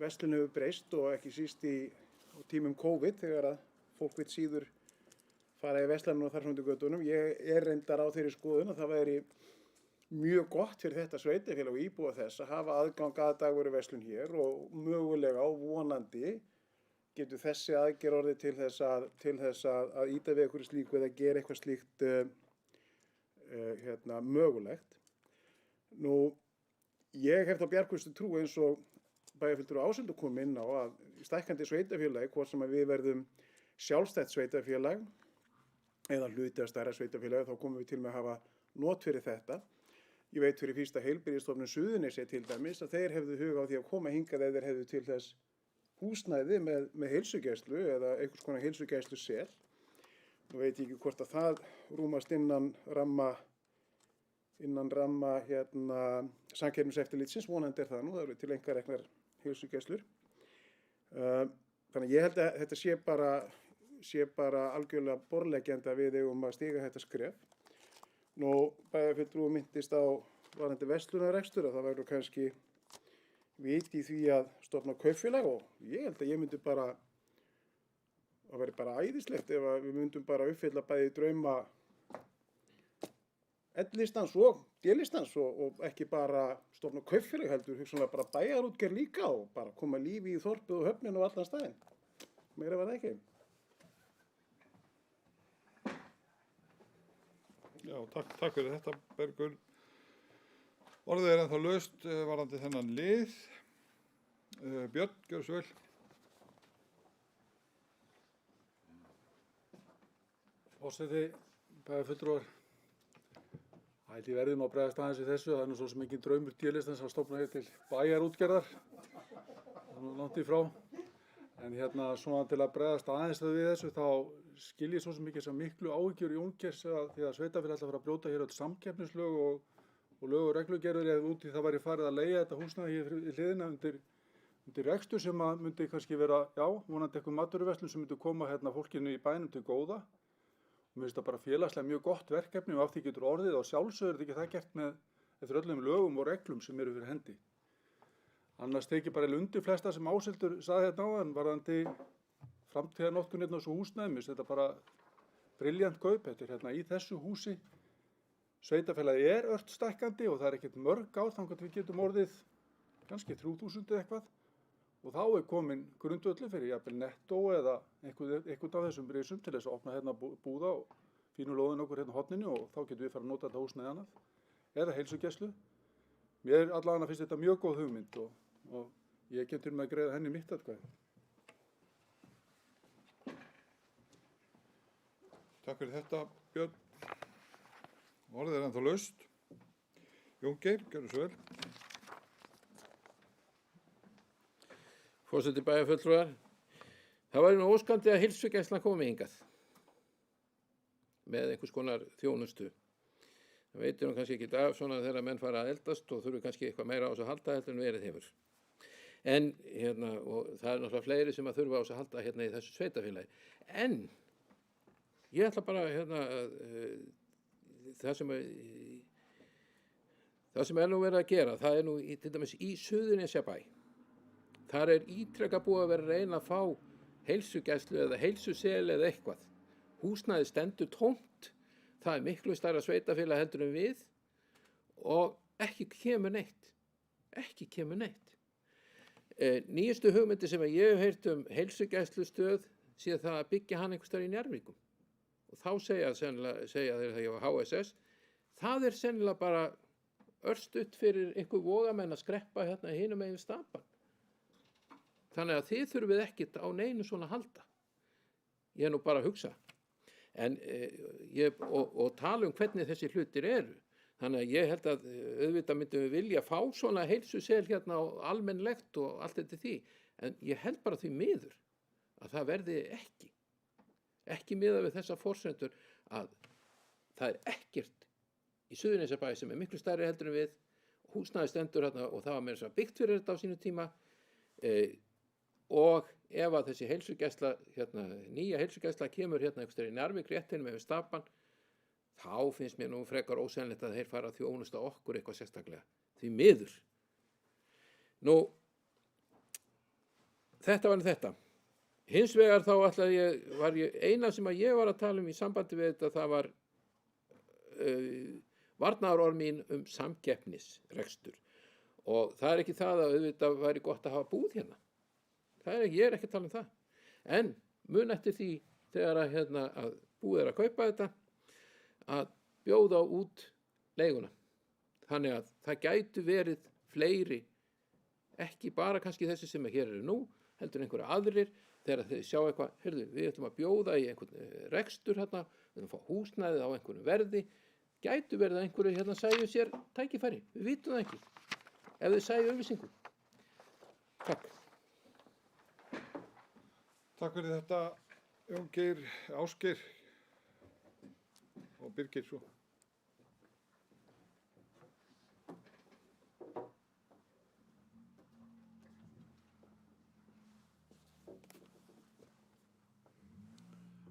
verslun hefur breyst og ekki síst á tímum COVID þegar að fólk vill síður fara í verslanum og þar fram til götunum. Ég er reyndar á þeirri skoðun að það væri mjög gott fyrir þetta sveitarfélag og íbúa þess að hafa aðgang að dagvöruverslun hér og mögulega og vonandi getur þessi aðgerð orðið til þess að ýta við einhverju slíku eða gera eitthvað slíkt mögulegt. Nú, ég hef þá bjargvistu trú eins og bæjarfulltrúi Áseldur kom inn á að stækkandi sveitarfélagi, hvort sem að við verðum sjálfstætt sveitarfélag eða hluti af stærra sveitarfélagi, þá komum við til með að hafa not fyrir þetta. Ég veit fyrir fyrsta heilbrigðisstofnun Suðurnesja til dæmis að þeir hefðu hug á því að koma hingað ef þeir hefðu til þess húsnæði með heilsugæslu eða einhvers konar heilsugæslusel. Nú veit ég ekki hvort að það rúmast innan ramma samkeppniseftirlitsins, vonandi er það nú, það eru til einkareknar heilsugæslur. Þannig að ég held að þetta sé bara algjörlega borðleggjandi að við eigum að stíga þetta skref. Nú, bæjarfulltrúi minntist á varðandi verslunarrekstur að það væri kannski vit í því að stofna kaupfélag og ég held að það væri bara æðislegt ef við myndum bara uppfylla bæði drauma L-listans og D-listans og ekki bara stofna kaupfélag heldur, hugsanlega bara bæjarútgerð líka og bara koma lífi í þorpið og höfninu og allan staðinn. Meira var það ekki. Já, takk fyrir þetta, Bergur. Orðið er ennþá laust varðandi þennan lið. Björn, gjörðu svo vel. Forseti, bæjarfulltrúar, ætli verðum að bregðast aðeins við þessu. Það er nú svo sem engin draumur D-listans að stofna hér til bæjarútgerðar. Það er nú langt í frá. En svona til að bregðast aðeins við þessu þá skil ég svo sem ekki þessar miklu áhyggjur Jóngeirs því að sveitafélag ætla að fara að brjóta hér öll samkeppnislög og lög og reglugerðir eða út í það væri farið að leigja þetta húsnæði hér í hliðina undir rekstur sem að myndi kannski vera, vonandi eitthvað matvöruverslun sem myndi koma fólkinu í bænum til góða. Og mér finnst það bara félagslega mjög gott verkefni og af því getur orðið og sjálfsögur er ekki það gert eftir öllum lögum og reglum sem eru fyrir hendi. Annars tekið bara undir flesta sem Áseldur sagði áðan varðandi framtíðarnotkun á þessu húsnæði. Mér finnst þetta bara brilljant kaup. Þetta er í þessu húsi. Sveitarfélagið er ört stækkandi og það er ekkert mörg ár þangað til við getum orðið kannski 3000 eða eitthvað. Og þá er komin grundvöllur fyrir jafnvel Netto eða einhvern af þessum risum til þess að opna búða og fínu lóðin okkur horninu og þá getum við fara að nota þetta húsnæði annað. Eða heilsugæslu. Mér allavega finnst þetta mjög góð hugmynd og ég getur með að greiða henni mitt atkvæði. Takk fyrir þetta, Björn. Orðið er ennþá laust. Jóngeir, gjörðu svo vel. Forseti bæjarfulltrúar, það væri nú óskandi að heilsugæslan komi hingað með einhvers konar þjónustu. Það veitir kannski ekki af svona þegar menn fara að eldast og þurfi kannski eitthvað meira á þessu að halda heldur en verið hefur. En og það er náttúrulega fleiri sem að þurfa á þessu að halda í þessu sveitafélagi. En ég ætla bara það sem er nú verið að gera, það er nú til dæmis í Suðurnesjabæ. Þar er ítrekað búið að vera að reyna að fá heilsugæslu eða heilsusel eða eitthvað. Húsnæði stendur tómt, það er miklu stærra sveitafélag heldur en við og ekki kemur neitt. Nýjustu hugmyndi sem ég hef heyrt heilsugæslustöð sé það að byggja hann einhvers staðar í Njarðvíkum. Og þá segja þeir það hjá HSS, það er sennilega bara örstutt fyrir einhver vogamenn að skreppa hinum megin Stapann. Þannig að þið þurfið ekkert á neinu svona að halda. Ég er nú bara að hugsa. En og tala hvernig þessi hlutir eru. Þannig að ég held að auðvitað myndum við vilja fá svona heilsusel hérna á almennlegt og allt þetta því. En ég held bara því miður að það verði ekki miðað við þessar forsendur að það ekkert í Suðurnesjabæ sem miklu stærri heldur en við, húsnæði stendur hérna og það var meira svo byggt fyrir þetta á sínu tíma og ef að þessi heilsugæsla, hérna, nýja heilsugæsla kemur hérna einhvers staðar í Njarðvík rétt hinum með Stapann, þá finnst mér nú frekar ósennilegt að þeir fara að þjónusta okkur eitthvað sérstaklega. Því miður. Nú, þetta var þetta. Hins vegar þá eina sem að ég var að tala í sambandi við þetta, það var varnaðarorð mín samkeppnisrekstur. Og það ekki það að auðvitað væri gott að hafa búð hérna. Ég er ekki að tala um það. En mun eftir því þegar að búið að kaupa þetta, að bjóða út leiguna. Þannig að það gætu verið fleiri, ekki bara kannski þessi sem hér eru nú, heldur einhverja aðrir, þegar þeir sjá eitthvað, heyrðu, við ætlum að bjóða í einhvern rekstur hérna, við ætlum að fá húsnæðið á einhverjum verði, gætu verið að einhverju hérna sæju sér tækifæri, við vitum það ekki, ef þeir sæju auglýsingu. Takk. Takk fyrir þetta, Jón Geir, Ásgeir og Birgir svo.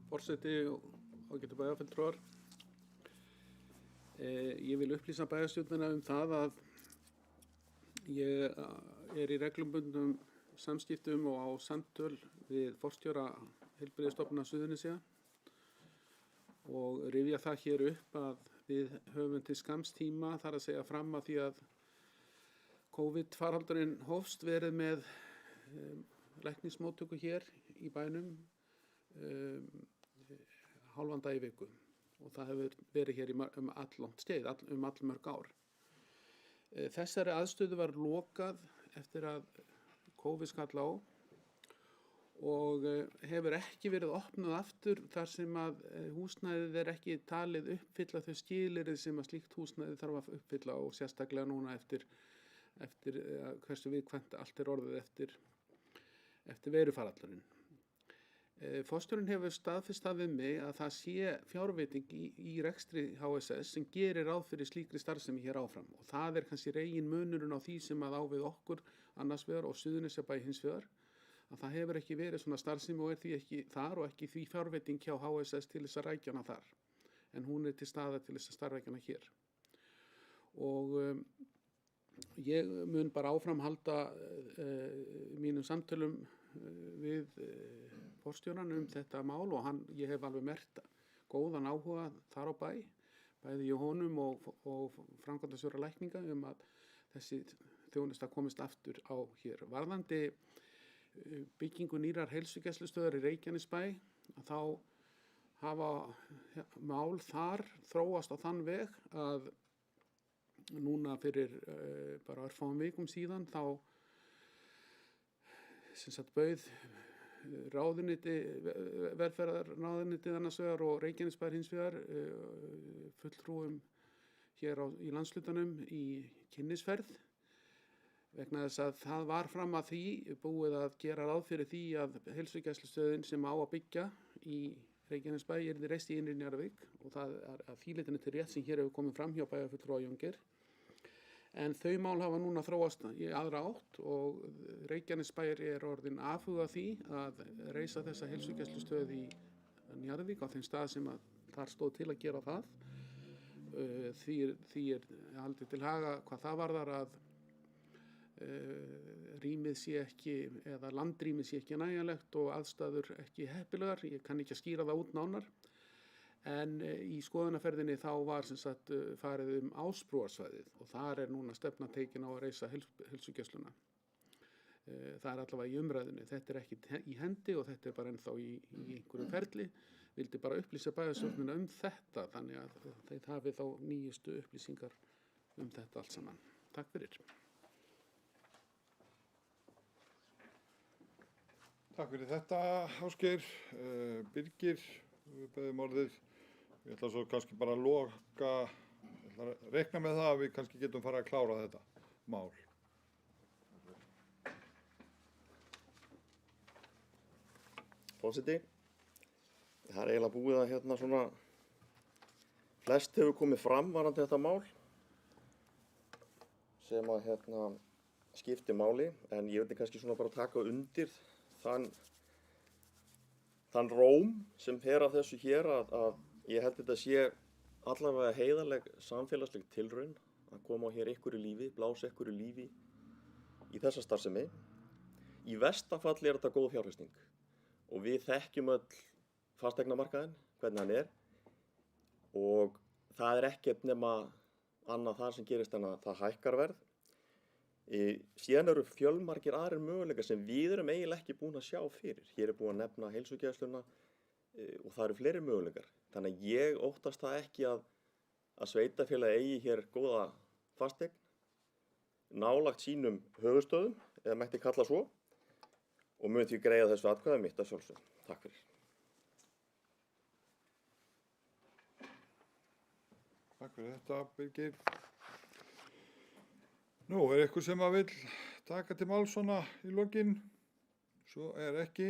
Forseti og ágætu bæjarfulltrúar. Ég vil upplýsa bæjarstjórnina það að ég í reglubundnum samskiptum og á samtöl við forstjóra Heilbrigðisstofnunar Suðurnesja og rifja það hér upp að við höfum til skamms tíma, þar að segja fram að því að COVID-faraldurinn hófst, verið með læknismóttöku hér í bænum hálfan dag í viku og það hefur verið hér alllangt skeið, allmörg ár. Þessari aðstöðu var lokað eftir að COVID skall á og hefur ekki verið opnuð aftur þar sem að húsnæðið ekki talið uppfylla þau skilyrði sem að slíkt húsnæði þarf að uppfylla og sérstaklega núna eftir hversu viðkvæmt allt orðið eftir veirufaraldurinn. Forstjórinn hefur staðfest það við mig að það sé fjárveiting í rekstri HSS sem gerir ráð fyrir slíkri starfsemi hér áfram og það kannski reginmunurinn á því sem að á við okkur annars vegar og Suðurnesjabæ hins vegar, að það hefur ekki verið svona starfsemi og því ekki þar og ekki því fjárveiting hjá HSS til þess að rækja hana þar, en hún til staðar til þess að starfrækja hana hér. Og ég mun bara áfram halda mínum samtölum við forstjóran þetta mál og ég hef alveg merkt góðan áhuga þar á bæ, bæði í honum og framkvæmdastjóra lækninga að þessi þjónusta komist aftur á hér. Varðandi byggingu nýrar heilsugæslustöðvar í Reykjanesbæ, þá hafa mál þar þróast á þann veg að núna fyrir bara örfáum vikum síðan þá bauð velferðarráðuneytið annars vegar og Reykjanesbær hins vegar fulltrúum hér í landshlutanum í kynnisferð vegna þess að það var fram að því búið að gera ráð fyrir því að heilsugæslustöðin sem á að byggja í Reykjanesbæ yrði reist í innri Njarðvík og það að því leytinu til rétt sem hér hefur komið fram hjá bæjarfulltrúa Jón Geir. En þau mál hafa núna þróast í aðra átt og Reykjanesbær orðinn afhuga því að reisa þessa heilsugæslustöð í Njarðvík á þeim stað sem að þar stóð til að gera það. Því haldið til haga hvað það varðar að rýmið sé ekki eða landrýmið sé ekki nægjanlegt og aðstæður ekki heppilegar. Ég kann ekki að skýra það út nánar. En í skoðunarferðinni þá var farið Ásbrúarsvæðið og þar núna stefna tekin á að reisa heilsugæsluna. Það allavega í umræðinni. Þetta ekki í hendi og þetta bara ennþá í einhverjum ferli. Vildi bara upplýsa bæjarstjórnina þetta þannig að þeir hafi þá nýjustu upplýsingar þetta allt saman. Takk fyrir. Takk fyrir þetta, Ásgeir. Birgir, við beðum orðið. Ég ætla svo kannski bara að loka ætla að reikna með það að við kannski getum farið að klára þetta mál. Forseti, það er eiginlega búið að hérna svona, flest hefur komið fram varðandi þetta mál sem að hérna skipti máli, en ég vildi kannski svona bara taka undir þann róm sem fer af þessu hér að ég held þetta sé allavega heiðarleg samfélagsleg tilraun að koma á hér ykkur í lífi, blása ykkur í lífi í þessa starfsemi. Í versta falli er þetta góð fjárfesting. Og við þekkjum öll fasteignamarkaðinn, hvernig hann er, og það er ekkert nema annað það sem gerist en að það hækkar verð. Síðan eru fjölmargir aðrir möguleikar sem við erum eiginlega ekki búin að sjá fyrir. Hér er búin að nefna heilsugæsluna og það eru fleiri möguleikar. Þannig að ég óttast það ekki að sveitarfélagi eigi hér góða fasteign, nálægt sínum höfuðstöðum, eða mætti kalla svo, og mun því greiða þessu atkvæði mitt að sjálfsögðu. Takk fyrir. Takk fyrir þetta, Birgir. Nú, er eitthvað sem að vill taka til máls svona í lokin? Svo er ekki.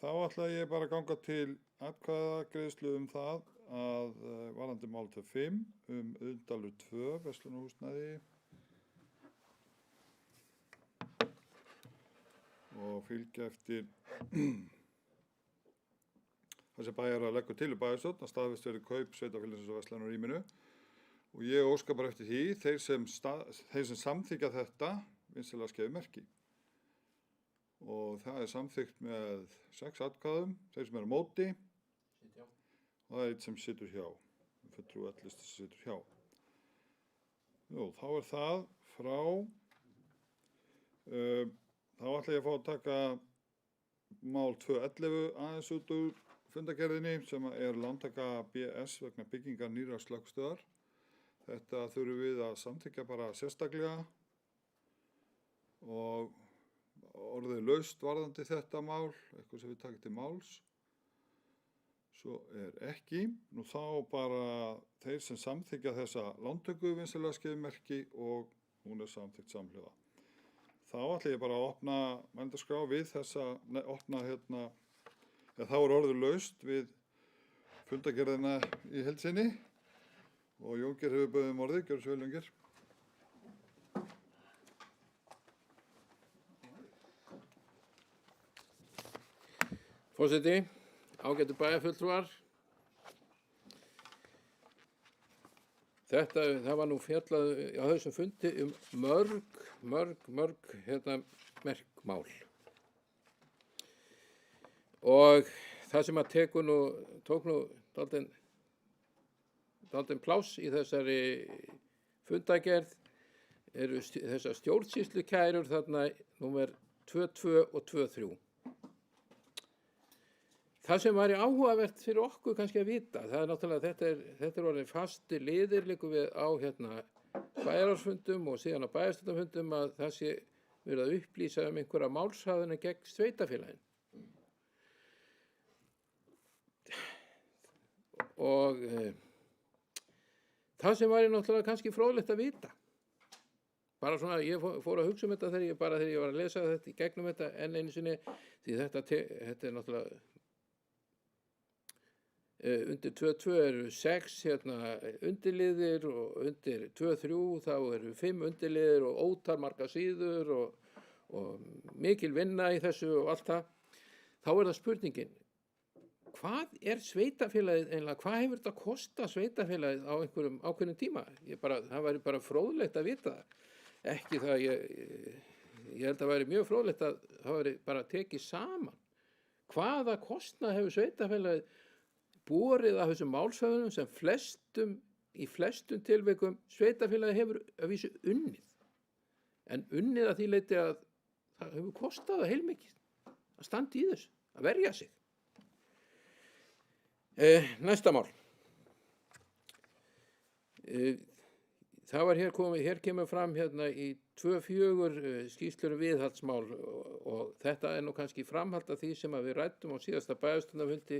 Þá ætla ég bara að ganga til atkvæðagreiðslu það að varðandi mál til 5 Auðdalur 2, verslunarhúsnæði. Og fylgja eftir það sem bæjarráð leggur til í bæjarstjórn að staðfest verði kaup sveitarfélagsins á verslanarrýminu og ég óska bara eftir því þeir sem samþykkja þetta vinsamlega skeiði merki og það er samþykkt með 6 atkvæðum, þeir sem eru á móti og það er einn sem situr hjá, fulltrúi L-lista sem situr hjá. Jú, þá er það frá þá ætla ég að fá að taka mál 211 aðeins út úr fundargerðinni sem er lántaka BS vegna byggingar nýrrar slökkvistöðvar. Þetta þurfum við að samþykkja bara sérstaklega og orðið laust varðandi þetta mál, eitthvað sem við takum til máls. Svo er ekki. Nú þá bara þeir sem samþykkja þessa lántöku vinsamlega skeiði merki og hún er samþykkt samhliða. Þá ætla ég bara að opna mælendaskrá við þessa, þá er orðið laust við fundargerðina í heild sinni og Jóngeir hefur bauðið orðið, gjörðu svo vel Jóngeir. Forseti, ágætu bæjarfulltrúar. Það var nú fjallað á þessum fundi mörg merkmál. Og það sem að tók nú dálítinn pláss í þessari fundagerð eru þessar stjórnsýslukærur þarna númer 22 og 23. Það sem væri áhugavert fyrir okkur kannski að vita, það er náttúrulega þetta er orðin fasti liðir líka við á bæjarráðsfundum og síðan á bæjarstjórnarfundum að það sé verið að upplýsa einhverja málshöfðun gegn sveitarfélaginu. Og það sem væri náttúrulega kannski fróðlegt að vita. Bara svona, ég fór að hugsa þetta þegar ég var að lesa þetta í gegnum þetta enn einu sinni, því þetta er náttúrulega undir 2.2 eru 6 undirliðir og undir 2.3 þá eru 5 undirliðir og ótal margar síður og mikil vinna í þessu og allt það. Þá er það spurningin, hvað er sveitarfélagið eiginlega, hvað hefur þetta kostað sveitarfélagið á einhverjum ákveðnum tíma? Það væri bara fróðlegt að vita það. Ekki það, ég held að það væri mjög fróðlegt að það væri bara tekið saman. Hvaða kostnað hefur sveitarfélagið borið af þessum málshöfðunum sem í flestum tilvikum sveitarfélagið hefur að vísu unnið. En unnið að því leyti að það hefur kostað það heilmikið að standa í þessu, að verja sig. Næsta mál. Það var hér kemur fram í 2-4 skýrslur um viðhaldsmál og þetta er nú kannski framhald af því sem að við ræddum á síðasta bæjarstjórnarfundi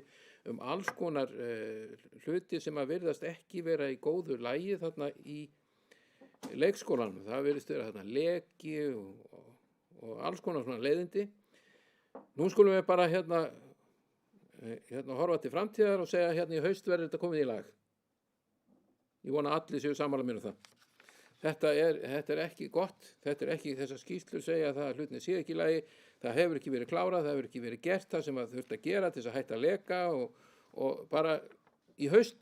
alls konar hluti sem að virðast ekki vera í góðu lagi þarna í leikskólanum. Það virðist vera þarna leki og alls konar svona leiðindi. Nú skulum við bara hérna horfa til framtíðar og segja hérna í haust verður þetta komið í lag. Ég vona að allir séu sammála mér um það. Þetta er ekki gott, þetta er ekki þessar skýrslur segja að það hlutinni sé ekki í lagi, það hefur ekki verið klárað, það hefur ekki verið gert það sem það þurft að gera til þess að hætta að leka og bara í haust,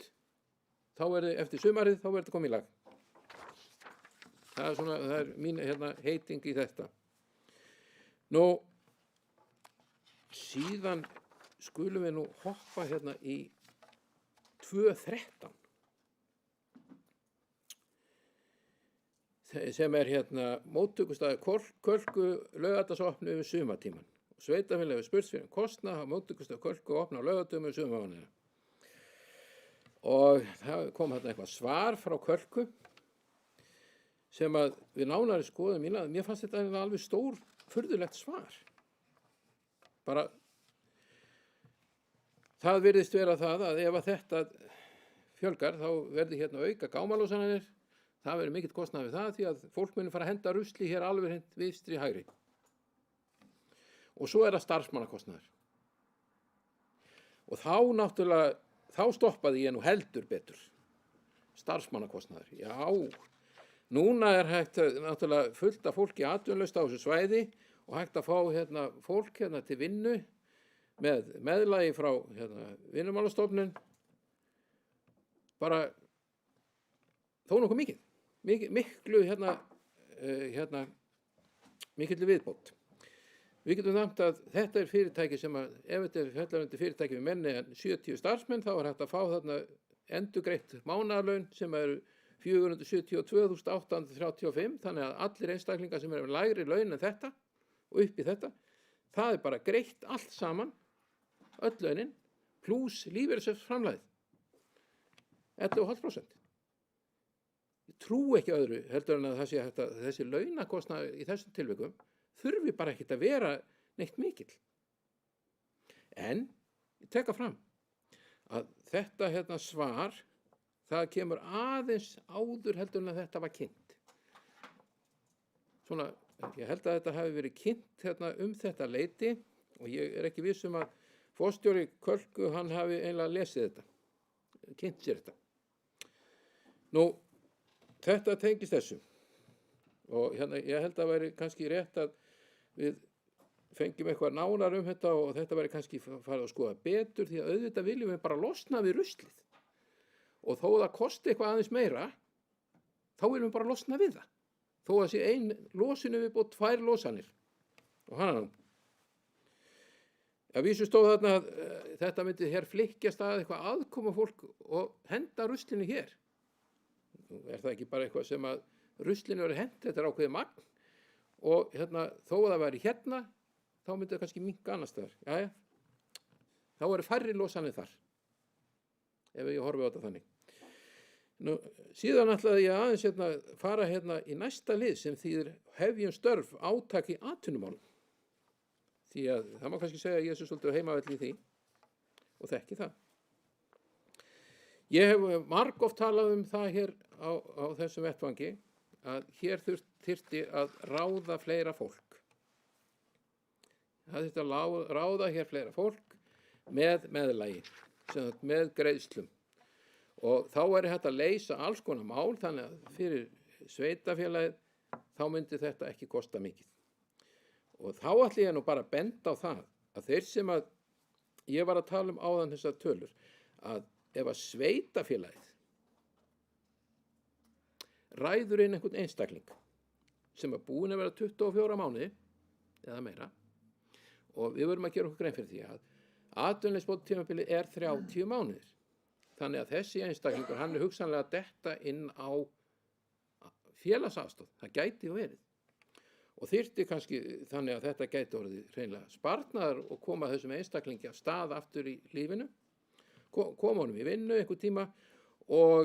eftir sumarið, þá verður þetta komið í lag. Það er mín heiting í þetta. Nú, síðan skulum við nú hoppa hérna í 2.13. sem er hérna móttökustaður Kölku laugardagsopnu yfir sumartíman. Sveitarfélagið hefur spurst fyrir kostnað að móttökustaður Kölku opna á laugardögum yfir sumarmánuðina. Og það kom hérna eitthvað svar frá Kölku sem að við nánari skoðum mína, mér fannst þetta alveg stór furðulegt svar. Bara það virðist vera það að ef að þetta fjölgar þá verði hérna auka gámalósanir. Það verður mikill kostnað við það því að fólk muni fara að henda rusli hér alveg hent vinstri hægri. Og svo er það starfsmannakostnaður. Og þá stoppaði ég nú heldur betur. Starfsmannakostnaður, já. Núna er hægt náttúrulega fullt af fólki atvinnulaust á þessu svæði og hægt að fá fólk til vinnu með meðlagi frá Vinnumálastofnun. Bara þó nokkuð mikið. Miklu mikilli viðbót. Við getum nefnt að þetta er fyrirtæki sem að ef þetta er fjallarandi fyrirtæki við menni en 70 starfsmenn þá er hægt að fá þarna endurgreitt mánaðarlaun sem eru 472.835 þannig að allir einstaklingar sem eru með lægri laun en þetta og upp í þetta það er bara greitt allt saman öll launin pluss lífeyrissjóðsframlagið 11,5%. Ég trúi ekki öðru heldur en að það sé hægt að þessi launakostnaður í þessum tilvikum þurfi bara ekkert að vera neitt mikill. En ég teka fram að þetta svar það kemur aðeins áður heldur en að þetta var kynnt. Svona, ég held að þetta hafi verið kynnt þetta leyti og ég er ekki viss að forstjóri Kölku hann hafi eiginlega lesið þetta, kynnt sér þetta. Nú, þetta tengist þessu og ég held að væri kannski rétt að við fengjum eitthvað nánar þetta og þetta væri kannski farið að skoða betur því að auðvitað viljum við bara losna við ruslið og þó það kosti eitthvað aðeins meira þá viljum við bara losna við það þó að sé ein losinu við búið 2 losanir og hana að vísu stóð þarna að þetta myndi hér flykkjast að eitthvað aðkoma fólk og henda ruslinu hér. Er það ekki bara eitthvað sem að ruslinu verið hent, þetta er ákveðið magn og þó að það væri þá myndi það kannski minnka annars staðar. Jæja, þá eru færri losanir þar, ef ég horfi á þetta þannig. Nú, síðan ætlaði ég aðeins fara í næsta lið sem þýðir hefjum störf átak í atvinnumálum. Því að það má kannski segja að ég sé svolítið heimavöll í því og þekki það. Ég hef margoft talað það hér á þessum vettvangi að hér þyrfti að ráða fleira fólk. Það þyrfti að ráða hér fleira fólk með meðlagi, með greiðslum. Og þá væri hægt að leysa alls konar mál þannig að fyrir sveitafélagið þá myndi þetta ekki kosta mikið. Og þá ætla ég nú bara að benda á það að þeir sem að ég var að tala áðan þessar tölur að ef að sveitafélagið ræður inn einhvern einstakling sem er búin að vera 24 mánuði eða meira og við verum að gera okkur grein fyrir því að atvinnuleysisbótatímabilið er 30 mánuðir. Þannig að þessi einstaklingur hann er hugsanlega að detta inn á félagsaðstoð. Það gæti verið. Og þyrfti kannski þannig að þetta gæti orðið hreinlega sparnaðar og koma þessum einstaklingi af stað aftur í lífinu. Koma honum í vinnu einhver tíma og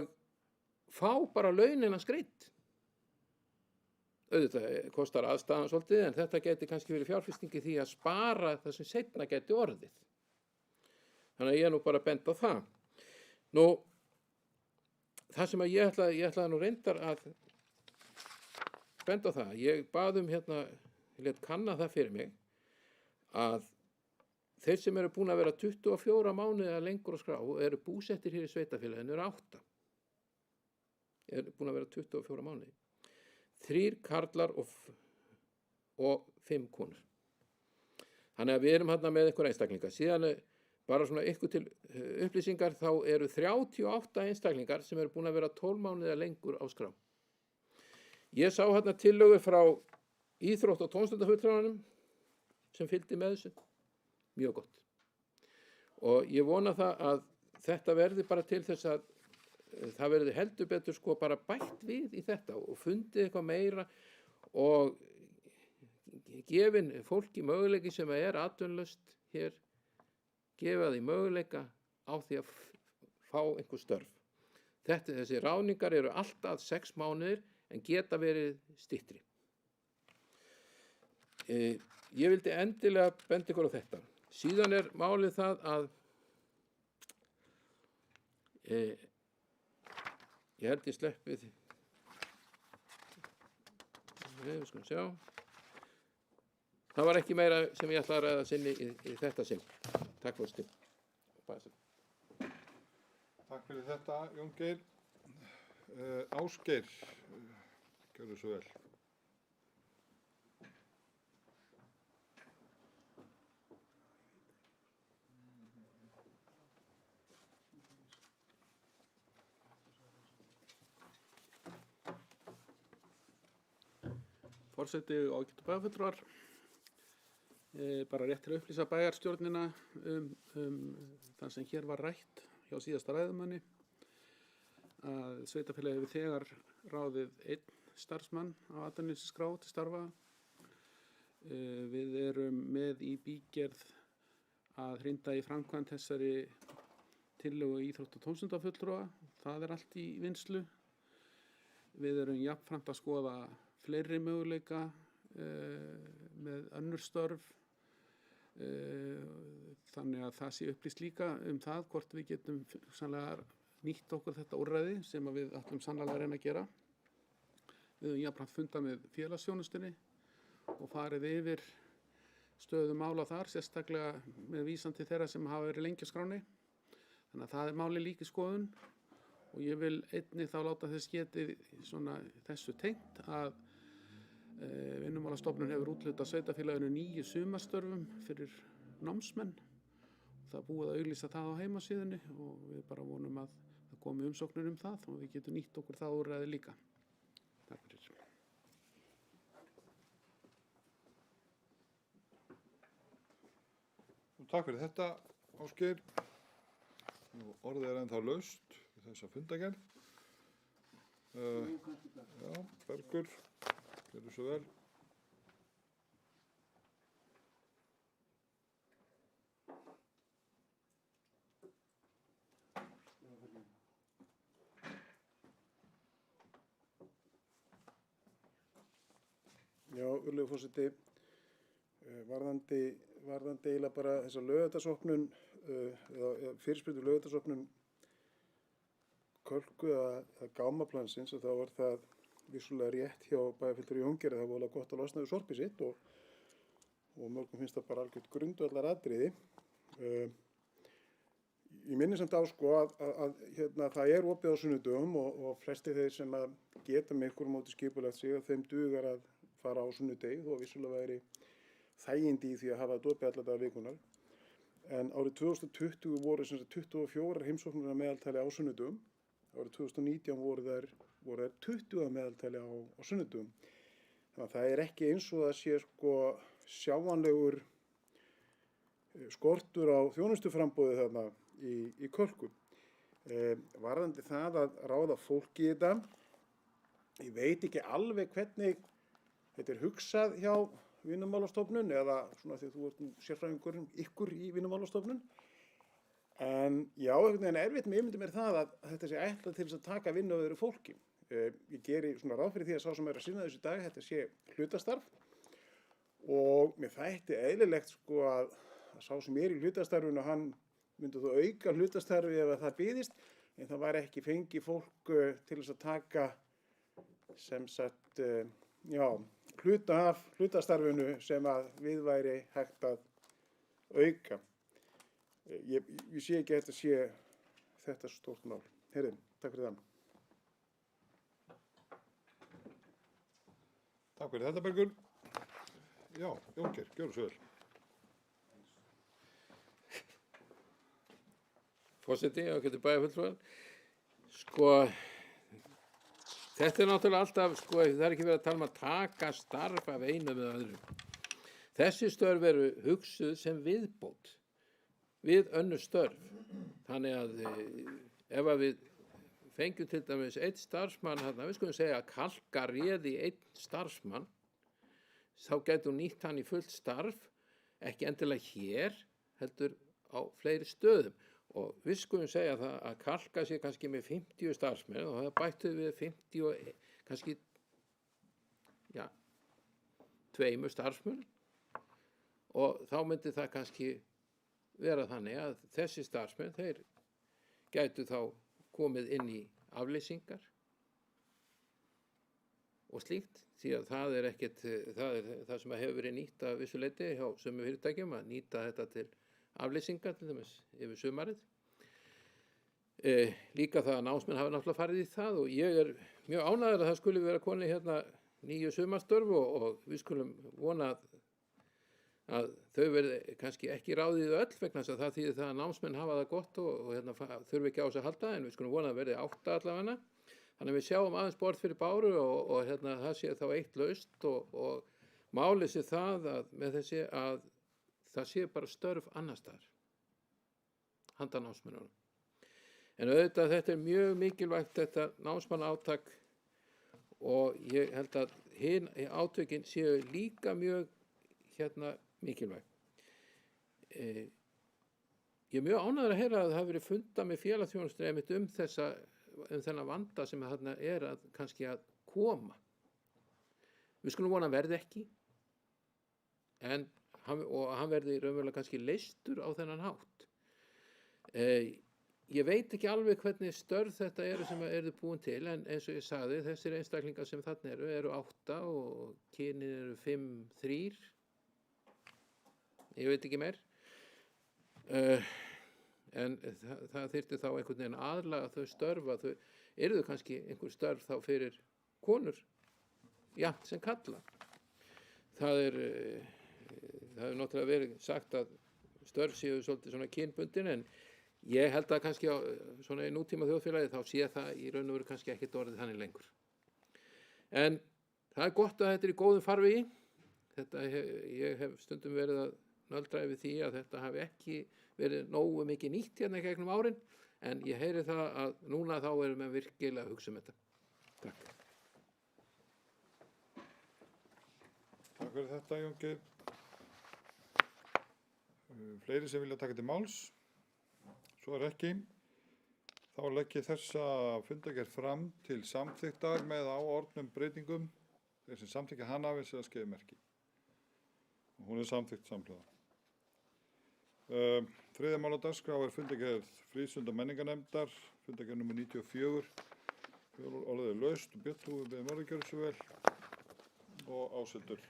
fá bara launina greidd. auðvitað kostar aðstæðan svolítið, en þetta geti kannski verið fjárfestingi því að spara það sem seinna geti orðið. Þannig að ég er nú bara að benda á það. Nú, það sem að ég ætlaði nú reyndar að benda á það, ég bað ég lét kanna það fyrir mig, að þeir sem eru búin að vera 24 mánuði eða lengur á skrá eru búsettir hér í sveitarfélaginu eru 8. Eru búin að vera 24 mánuði. 3 karlar og 5 konur. Þannig að við erum með einhver einstaklingar. Síðan bara svona ykkur til upplýsingar þá eru 38 einstaklingar sem eru búin að vera 12 mánuði eða lengur á skrá. Ég sá tillögur frá íþrótt- og tómstundafulltrúanum sem fylgdi með þessu. Mjög gott. Og ég vona það að þetta verði bara til þess að það verði heldur betur bara bætt við í þetta og fundið eitthvað meira og gefin fólki möguleiki sem er atvinnulaust hér, gefa því möguleika á því að fá einhver störf. Þessi ráðningar eru alltaf 6 mánuðir en geta verið styttri. Ég vildi endilega benda ykkur á þetta. Síðan er málið það að ég held ég sleppið. Við skulum sjá. Það var ekki meira sem ég ætla að ræða sinni í þetta sinn. Takk fyrir stund. Takk fyrir þetta, Jón Geir. Ásgeir, gjörðu svo vel. Forseti og ágætu bæjarfulltrúar, bara rétt til að upplýsa bæjarstjórnina það sem hér var rætt hjá síðasta ræðumanni, að sveitarfélagið hefur þegar ráðið 1 starfsmann á atvinnuleyfisskrá til starfa. Við erum með í bígerð að hrinda í framkvæmd þessari tillögu íþrótt- og tómstundafulltrúa. Það er allt í vinnslu. Við erum jafnframt að skoða fleiri möguleika með önnur störf, þannig að það sé upplýst líka það hvort við getum sannlega nýtt okkur þetta úrræði sem við ætlum sannlega að reyna að gera. Við höfum jafnframt fundað með félagsþjónustunni og farið yfir stöðu mála þar, sérstaklega með vísan til þeirra sem hafa verið lengi á skránni. Þannig að það er máli líka í skoðun og ég vil einnig þá láta þess getið þessu tengt að Vinnumálastofnun hefur úthlutað sveitarfélaginu 9 sumarstörfum fyrir námsmenn. Það er búið að auglýsa það á heimasíðunni og við bara vonum að það komi umsóknir það og við getum nýtt okkur það úrræði líka. Takk fyrir. Takk fyrir þetta, Ásgeir. Orðið er ennþá laust í þessa fundagerð. Já, Bergur. Gjörðu svo vel. Já, virðulegur forseti, varðandi eiginlega bara þessa laugardagsopnun, eða fyrirspurn laugardagsopnun Kölku eða gámaplansins, og þá var það vissulega rétt hjá bæjarfulltrúa Jón Geir að það var alveg gott að losna við sorpið sitt og mörgum finnst það bara algjört grundvallaratriði. Ég minni samt á að það er opið á sunnudögum og flestir þeir sem að geta með einhverjum móti skipulagt sig að þeim dugar að fara á sunnudegi þó vissulega væri þægindi í því að hafa þetta opið alla daga vikunar. En árið 2020 voru 24 heimsóknir að meðaltali á sunnudögum. Árið 2019 voru þær 20 að meðaltali á sunnudögum. Þannig að það er ekki eins og það sé sjáanlegur skortur á þjónustuframboði þarna í Kölku. Varðandi það að ráða fólk í þetta, ég veit ekki alveg hvernig þetta er hugsað hjá Vinnumálastofnun eða svona því þú ert sérfræðingur ykkur í Vinnumálastofnun. En já, einhvern veginn erfitt með ímyndum það að þetta sé ætlað til þess að taka vinnu af öðru fólki. Ég geri svona ráð fyrir því að sá sem er að sinna þessu í dag, þetta sé hlutastarf og mér þætti eðlilegt sko að sá sem er í hlutastarfinu, hann myndi þó auka hlutastarfi ef að það byðist, en það var ekki fengi fólk til þess að taka sem sagt, hluta af hlutastarfinu sem að við væri hægt að auka. Ég sé ekki að þetta sé stórt mál. Heyrðu, takk fyrir það. Takk fyrir þetta, Bergur. Já, Jóngeir, gjörðu svo vel. Forseti, ágætu bæjarfulltrúar. Sko, þetta er náttúrulega alltaf, sko, það er ekki verið að tala um að taka starf af einu með öðru. Þessi störf eru hugsuð sem viðbót við önnur störf. Þannig að ef að við fengjum til dæmis einn starfsmann, við skulum segja að Kalka réði einn starfsmann, þá getur nýtt hann í fullt starf, ekki endilega hér, heldur á fleiri stöðum. Og við skulum segja það að Kalka sé kannski með 50 starfsmenn og það bættu við 50 og kannski, 2 starfsmenn. Og þá myndi það kannski vera þannig að þessi starfsmenn, þeir gætu þá komið inn í aflýsingar og slíkt, því að það er ekkert, það sem hefur verið nýtt að vissu leyti hjá sömu fyrirtækjum að nýta þetta til aflýsingar til dæmis yfir sumarið. Líka það að námsmenn hafa náttúrulega farið í það og ég er mjög ánægður að það skuli vera komið hérna 9 sumarstörf og við skulum vona að þau verði kannski ekki ráðið öll vegna þess að það þýðir það að námsmenn hafa það gott og þurfi ekki á þess að halda, en við skulum vona að verði 8 allavega. Þannig að við sjáum aðeins borð fyrir báru og það sé þá eitt laust og málið sé það að með þessi að það sé bara störf annar staðar handa námsmennunum. En auðvitað þetta er mjög mikilvægt þetta námsmannaátak og ég held að hin átökin séu líka mjög mikilvæg. Ég er mjög ánægður að heyra að það hafi verið fundað með félagsþjónustunni einmitt um þennan vanda sem þarna er að kannski að koma. Við skulum vona að verði ekki, og hann verði raunverulega kannski leystur á þennan hátt. Ég veit ekki alveg hvernig störf þetta eru sem eru búin til, en eins og ég sagði, þessir einstaklingar sem þarna eru 8 og kynin eru 5, 3. Ég veit ekki meir. En það þyrfti þá einhvern veginn aðlaga þau störf að þau yrðu kannski einhver störf þá fyrir konur, jafnt sem kalla. Það hefur náttúrulega verið sagt að störf séu svolítið svona kynbundin, en ég held að kannski svona í nútíma þjóðfélagi þá sé það í raun og veru kannski ekkert orðið þannig lengur. En það er gott að þetta er í góðum farvegi. Ég hef stundum verið að nöldra yfir því að þetta hafi ekki verið nógu mikið nýtt hérna gegnum árin, en ég heyri það að núna þá erum við virkilega að hugsa um þetta. Takk. Takk fyrir þetta, Jóngeir. Fleiri sem vilja taka til máls? Svo er ekki. Þá legg ég þessa fundargerð fram til samþykktar með áorðnum breytingum. Þeir sem samþykkja hana við sér að skeiða merki. Og hún er samþykkt samhljóða. Þriðja mál á dagskrá er fundargerð frístunda menningarnefndar, fundargerð nr. 94. Orðið er laust og Björn Þúfi beðum orðið gjörðu svo vel og Áseldur.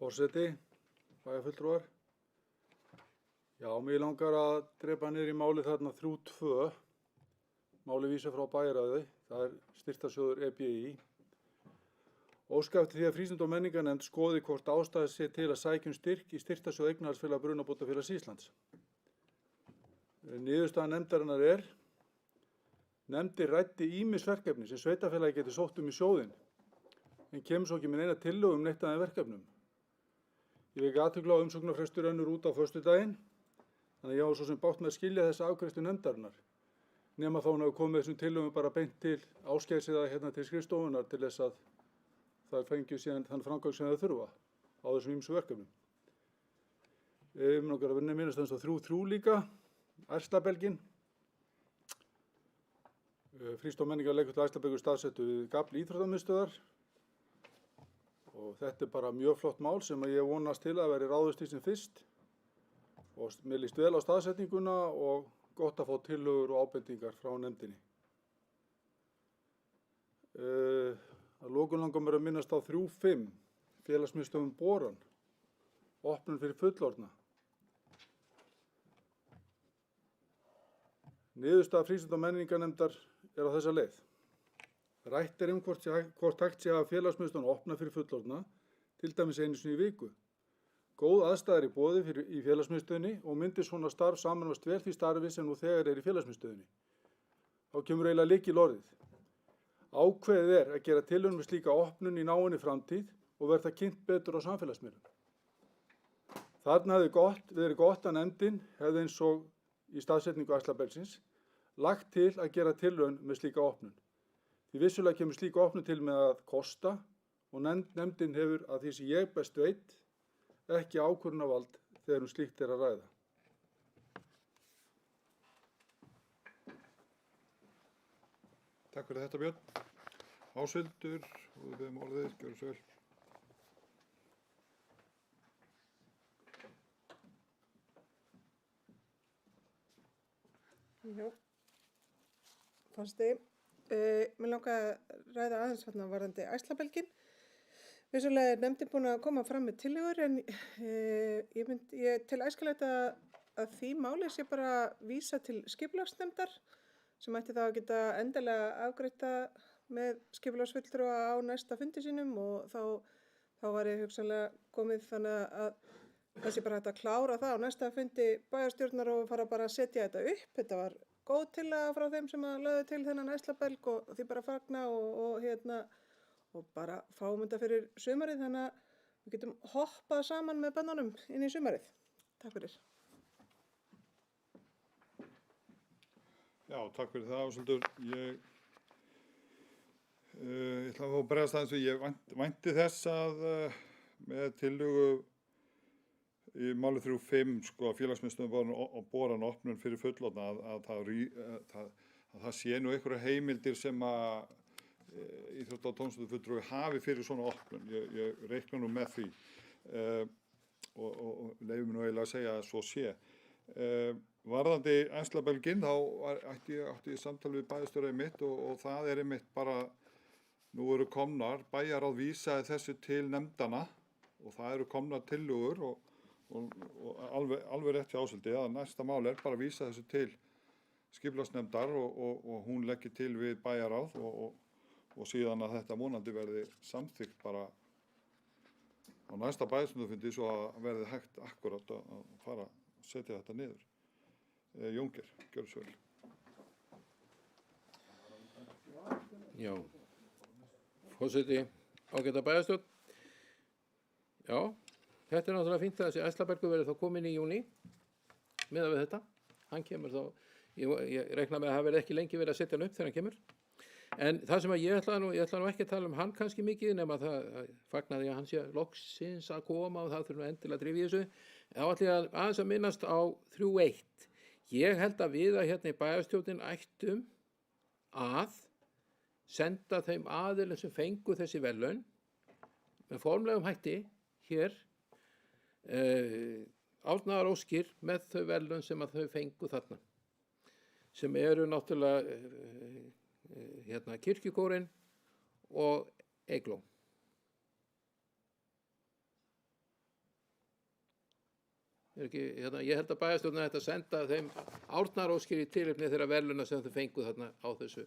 Forseti, bæjarfulltrúar. Já, mig langar að drepa niður í máli þarna 3.2. Máli vísa frá bæjarráði, það er styrktarsjóður EBI. Óska eftir því að Frístunda- og menningarnefnd skoði hvort ástæða sé til að sækja styrk í styrktarsjóð Eignarhaldsfélag Brunabótafélags Íslands. Niðurstaða nefndarinnar er: nefndin ræddi ýmis verkefni sem sveitarfélagi geti sótt í sjóðinn, en kemur svo ekki með neina tillögu neitt af þeim verkefnum. Ég vek athygli á umsóknarfrestur rennur út á föstudaginn, þannig að ég á svo sem bátt með að skilja þessa afgreiðslu nefndarinnar, nema þá hún hafi komið þessum tillögum bara beint til Ásgeirs eða hérna til skrifstofunnar til þess að það fengju síðan þann framgang sem það þurfa á þessum ýmsu verkefnum. Nokkar að vinna minnast eins og 3-3 líka, Ærslabelgin. Fríst- og menningarleikur til Ærslabelgur staðsettu við Gafl íþróttamiðstöðvar. Og þetta bara mjög flott mál sem ég vonast til að veri ráðist í sem fyrst. Og mér líst vel á staðsetninguna og gott að fá tillögur og ábendingar frá nefndinni. Að lokum langar mér að minnast á 3-5, félagsmiðstöðin Boran, opnun fyrir fullorðna. Niðurstaða frístunda menningarnefndar á þessa leið. Rætt hvort hægt sé að hafa félagsmiðstöðin opna fyrir fullorðna, til dæmis einu sinni í viku. Góð aðstæður í boði í félagsmiðstöðinni og myndi svona starf sameinast vel því starfi sem nú þegar í félagsmiðstöðinni. Þá kemur eiginlega lykilorðið. Ákveðið að gera tilraun með slíka opnun í náinni framtíð og verða kynnt betur á samfélagsmiðlum. Þarna hefði verið gott að nefndin hefði eins og í staðsetningu Ærslabelsins lagt til að gera tilraun með slíka opnun. Því vissulega kemur slíka opnun til með að kosta og nefndin hefur að því sem ég best veit ekki ákvörðunarvald þegar slíkt að ræða. Takk fyrir þetta, Björn. Ásveldur, og við beðum orðið, gjörðu svo vel. Já, forseti. Mér langar að ræða aðeins varðandi Ærslabelginn. Vissulega er nefndin búin að koma fram með tillögur en ég tel æskilegt að því máli sé bara vísa til skipulagsnefndar sem ætti þá að geta endilega afgreidda með skipulagsfulltrúa á næsta fundi sínum og þá var ég hugsanlega komið þannig að það sé bara hægt að klára það á næsta fundi bæjarstjórnar og fara bara að setja þetta upp. Þetta var góð tillaga frá þeim sem að lögðu til þennan Ærslabelg og því bara fagna og bara fáum þetta fyrir sumarið þannig að við getum hoppað saman með bönnunum inn í sumarið. Takk fyrir. Já, takk fyrir það, Ásveldur. Ég ætla að fá að bregðast aðeins við. Ég vænti þess að með tillögu í máli 3.5 sko, félagsmiðstöðin Boran opnun fyrir fullorðna að það sé nú einhverja heimildir sem að íþrótta- og tómstundafulltrúi hafi fyrir svona opnun. Ég reikna nú með því og leyfi mér nú eiginlega að segja að svo sé. Varðandi Ærslabelginn þá átti ég samtal við bæjarstjóra mitt og það er einmitt bara nú eru komnar, bæjarráð vísaði þessu til nefndana og það eru komnar tillögur og alveg rétt hjá Ásveldi að næsta mál er bara að vísa þessu til skipulagsnefndar og hún leggir til við bæjarráð og síðan að þetta vonandi verði samþykkt bara á næsta bæjarstjórnarfundi svo að verði hægt akkurat að fara að setja þetta niður. Jóngeir, gjörðu svo vel. Já, forseti, ágæta bæjarstjórn. Já, þetta er náttúrulega fínt að þessi Ærslabelgur verður þá komin í júní miðað við þetta. Hann kemur þá, ég reikna með að það verði ekki lengi verið að setja hann upp þegar hann kemur. En það sem að ég ætla nú ekki að tala um hann kannski mikið nema það fagnaði að hann sé loksins að koma og það þurfum endilega að drífa í þessu. Þá ætla ég aðeins að minnast á 3.1. Ég held að við að hérna í bæjarstjórnin ættum að senda þeim aðilum sem fengu þessi verðlaun með formlegum hætti hér árnaðaróskir með þau verðlaun sem að þau fengu þarna sem eru náttúrulega kirkjukórinn og Eigló. Ég held að bæjarstjórnin ætti að senda þeim árnaðaróskir í tilefni þeirra verðlauna sem þau fengu þarna á þessu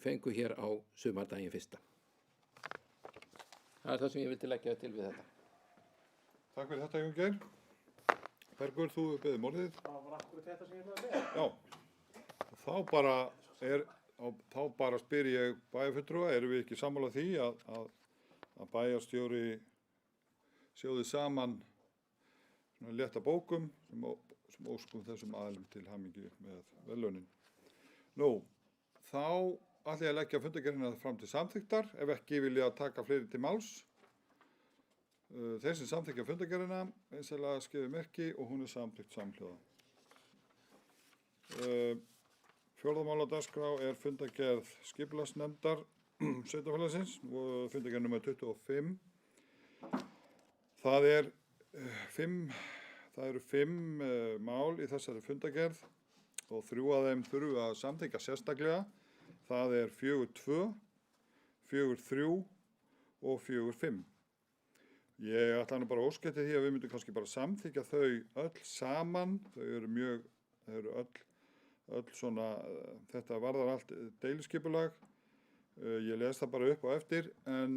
fengu hér á sumardaginn 1. Það er það sem ég vildi leggja til við þetta. Takk fyrir þetta, Jóngeir. Bergur, þú beðið orðið. Það var akkurat þetta sem ég ætlaði að beða. Já, þá bara spyr ég bæjarfulltrúa, erum við ekki sammála því að bæjarstjóri sjóði saman létta bókum sem óskum þessum aðilum til hamingju með verðlaunin. Nú, þá ætla ég að leggja fundargerðina fram til samþykktar, ef ekki vilja taka fleiri til máls. Þeir sem samþykkja fundargerðina vinsamlega skrifi merki og hún er samþykkt samhljóða. Fjórða mál á dagskrá er fundargerð skipulagsnefndar sveitarfélagsins og fundargerð nr. 25. Það eru 5 mál í þessari fundargerð og 3 af þeim þurfum að samþykkja sérstaklega. Það er 4.2, 4.3 og 4.5. Ég ætla nú bara að óska eftir því að við myndum kannski bara samþykkja þau öll saman. Þau eru öll svona, þetta varðar allt deiliskipulag. Ég les það bara upp á eftir, en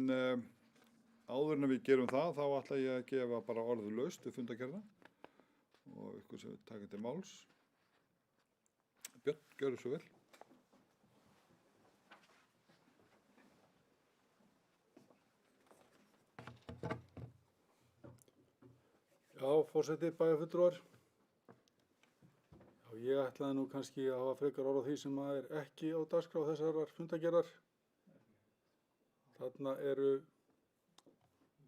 áður en við gerum það, þá ætla ég að gefa bara orðið laust við fundargerðina og ykkur sem taka til máls. Björn, gjörðu svo vel. Já, forseti, bæjarfulltrúar. Já, ég ætlaði nú kannski að hafa frekar orð á því sem er ekki á dagskrá þessarar fundargerðar. Þarna eru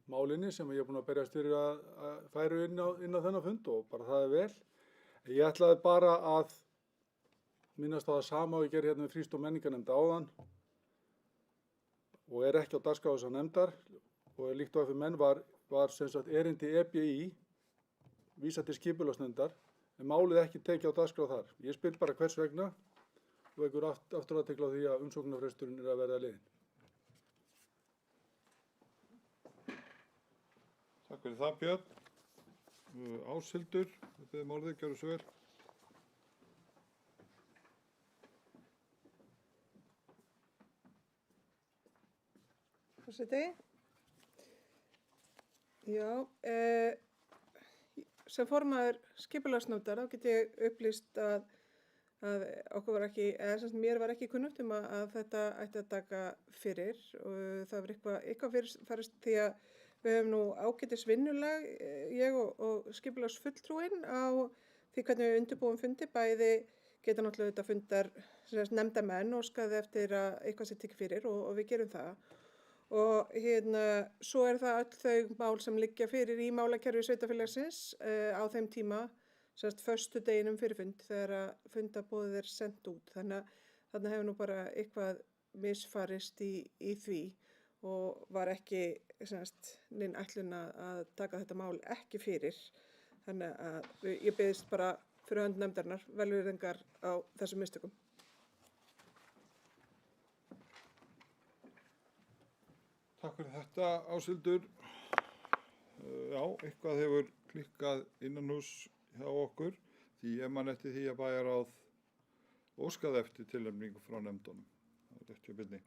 málinni sem ég er búinn að berjast fyrir að færu inn á þennan fund og bara það er vel. Ég ætlaði bara að minnast á það sama og ég gerði hérna við fríst- og menningarnefnd áðan og er ekki á dagskrá þessar nefndar og líkt og FMN var sem sagt erindi EBI vísað til skipulagsnefndar en málið ekki tekið á dagskrá þar. Ég spyr bara hvers vegna og vekur aftur athygli á því að umsóknarfresturinn er að verða liðinn. Takk fyrir það, Björn. Áshildur, við biðjum orðið, gjörðu svo vel. Forseti. Já, sem formaður skipulagsnefndar þá get ég upplýst að okkur var ekki, eða sem sagt mér var ekki kunnugt að þetta ætti að taka fyrir og það var eitthvað fyrirfarist því að við höfum nú ágætis vinnulag, ég og skipulagsfulltrúinn á því hvernig við undirbúum fundi, bæði geta náttúrulega þetta fundar nefndarmenn og óskaði eftir að eitthvað sé tekið fyrir og við gerum það. Og svo er það öll þau mál sem liggja fyrir í málakerfi sveitarfélagsins á þeim tíma, föstudeginum fyrir fund þegar fundarboðið er sent út. Þannig að þarna hefur nú bara eitthvað misfarist í því og var ekki nein ætlun að taka þetta mál ekki fyrir. Þannig að ég biðst bara fyrir hönd nefndarinnar velvirðingar á þessum mistökum. Takk fyrir þetta, Áshildur. Já, eitthvað hefur klikkað innanhús hjá okkur því ég man eftir því að bæjarráð óskaði eftir tilnefningu frá nefndunum. Það er rétt hjá byrni.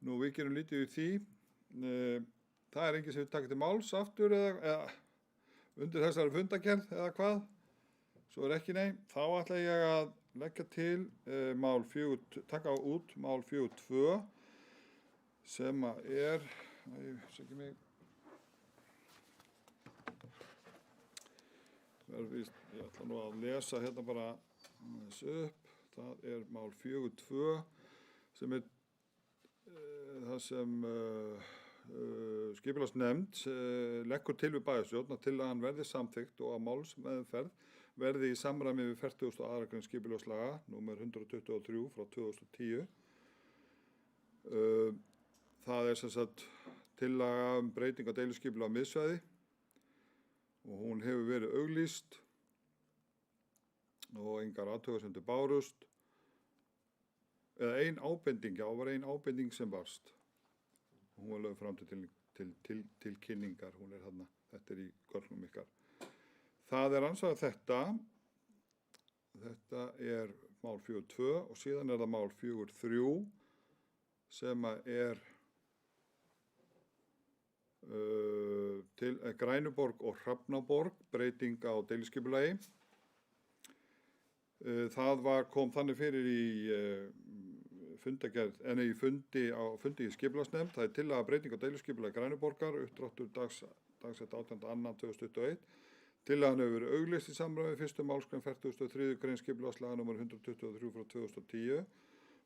Nú, við gerum lítið úr því. Það er enginn sem við taka til máls aftur eða undir þessari fundargerð eða hvað. Svo er ekki nei. Þá ætla ég að leggja til taka út mál 4.2 sem er, ég ætla nú að lesa hérna bara þessu upp. Það er mál 4.2 sem er það sem skipulagsnefnd leggur til við bæjarstjórn að tillagan verði samþykkt og að málsmeðferð verði í samræmi við 42. grein skipulagslaga númer 123 frá 2010. Það er sem sagt tillaga breyting á deiliskipulag á miðsvæði og hún hefur verið auglýst og engar athugasemdir bárust. Eða ein ábending sem barst. Hún var lögð fram til kynningar, hún er þarna, þetta er í gögnum ykkar. Það er ansvar þetta er mál 4.2 og síðan er það mál 4.3 sem er til Grænuborg og Hrafnaborg, breyting á deiliskipulagi. Það kom þannig fyrir í fundi í skipulagsnefnd. Það er tillaga breyting á deiliskipulagi Grænuborgar, uppdráttur dagsett 18.2.2021. Tillagan hefur verið auglýst í samræmi við 1. málsgrein 43. grein skipulagslaga nr. 123 frá 2010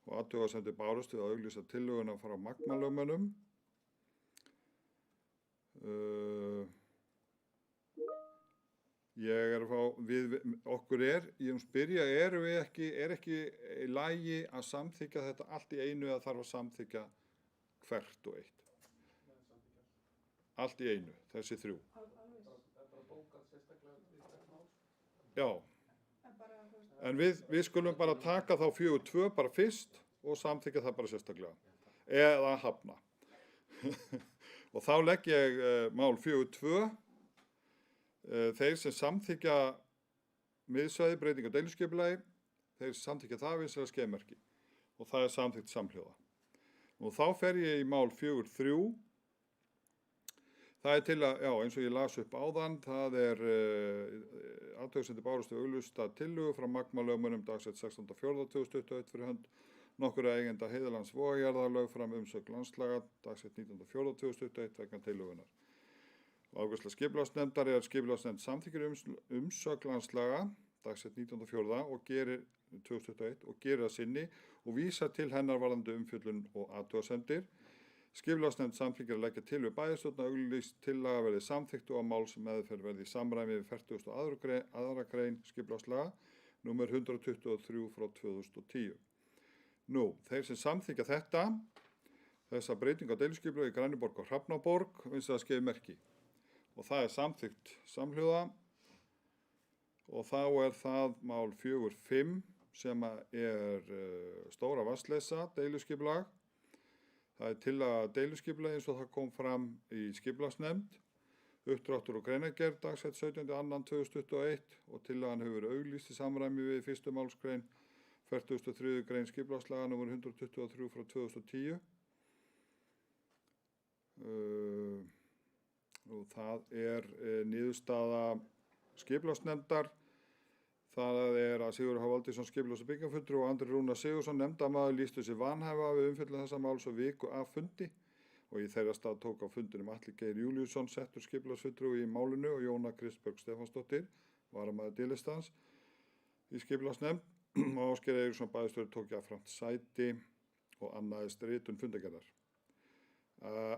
og athugasemdir bárust við að auglýsa tillöguna frá Magma-lögmönnum. Ég er að fá, ég spyrja, er ekki í lagi að samþykja þetta allt í einu eða þarf að samþykja hvert og eitt? Allt í einu, þessi 3. Já, en við skulum bara taka þá 4.2 bara fyrst og samþykja það bara sérstaklega, eða hafna. Og þá legg ég mál 4.2, þeir sem samþykja miðsvæði breyting á deiliskipulagi, þeir samþykja það vinstri skeiðmerki og það er samþykkt samhljóða. Og þá fer ég í mál 4.3, það er til að, já, eins og ég las upp áðan, það er athugasemdir bárust við auglýsta tillögu frá Magma-lögmönnum dagsett 16.4.2021 fyrir hönd nokkurra eigenda Heiðalands Vogajarðar lögð fram umsögn landslaga dagsett 19.4.2021 vegna tillögunnar. Afgreiðsla skipulagsnefndar er skipulagsnefnd samþykkir umsögn landslaga dagsett 19.4. og gerir 2021 og gerir að sinni og vísar til hennar varðandi umfjöllun og athugasemdir. Skipulagsnefnd samþykkir að leggja til við bæjarstjórn að auglýst tillaga verði samþykkt og að málsmeðferð verði í samræmi við 42. grein skipulagslaga númer 123 frá 2010. Nú, þeir sem samþykkja þessa breyting á deiliskipulagi í Grænuborg og Hrafnaborg vinstri skeiðmerki. Og það er samþykkt samhljóða og þá er það mál 4.5 sem er Stóra Vatnsleysa deiliskipulag. Það er tillaga deiliskipulagi eins og það kom fram í skipulagsnefnd, uppdráttur og greinargerð dagsett 17.2.2021 og tillagan hefur verið auglýst í samræmi við 1. málsgrein 43. grein skipulagslaga nr. 123 frá 2010. Og það er niðurstaða skipulagsnefndar. Það er að Sigurður H. Valdirsson skipulags- og byggingarfulltrúi og Andri Rúnar Sigurðsson nefndarmaður lýstu sig vanhæfa við umfjöllun þessa máls og viku af fundi og í þeirra stað tók á fundinum Atli Geir Júlíusson settur skipulagsfulltrúi í málinu og Jóna Kristbjörg Stefánsdóttir varamaður D-listans í skipulagsnefnd og Ásgeir Eiríksson bæjarstjóri tók jafnframt sæti og annaðist ritun fundargerðar.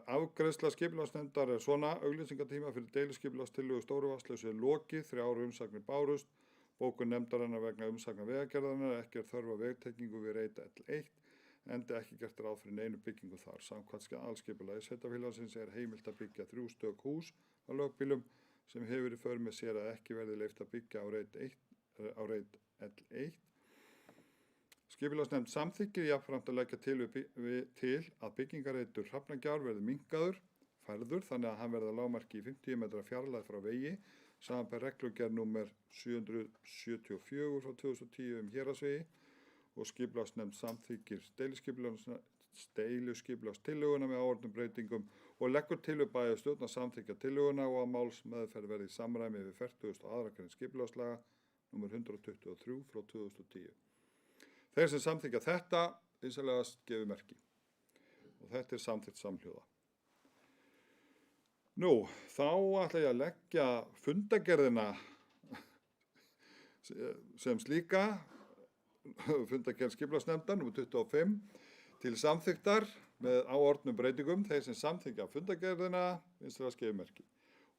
Afgreiðsla skipulagsnefndar er svona: auglýsingatíma fyrir deiliskipulagstillögu Stóru Vatnsleysu er lokið, 3 umsagnir bárust, bókun nefndarinnar vegna umsagna vegagerðarinnar, ekki er þörf á vegtengingu við reit L1, enda ekki gert ráð fyrir neinu byggingu þar. Samkvæmt aðalskipulagi sveitarfélagsins er heimilt að byggja 3 stök hús á lögbýlum sem hefur í för með sér að ekki verði leyft að byggja á reit L1. Skipulagsnefnd samþykkir jafnframt að leggja til að byggingareitur Hrafnagjár verði minnkaður, færður, þannig að hann verði að lágmarki í 50 metra fjarlægð frá vegi, samanber reglugerð númer 774 frá 2010 héraðsvegi og skipulagsnefnd samþykkir deiliskipulagstillöguna með áorðnum breytingum og leggur til við bæjarstjórn að samþykkja tillöguna og að málsmeðferð verði í samræmi við 42. grein skipulagslaga númer 123 frá 2010. Þeir sem samþykkja þetta vinsamlegast gefur merki og þetta er samþykkt samhljóða. Nú, þá ætla ég að leggja fundargerðina sem slíka, fundargerð skipulagsnefndar nr. 25 til samþykktar með áorðnum breytingum. Þeir sem samþykkja fundargerðina vinsamlegast gefur merki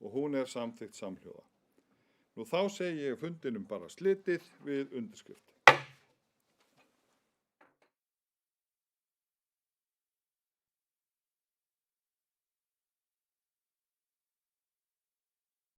og hún er samþykkt samhljóða. Nú þá segi ég fundinum bara slitið við undirskrift.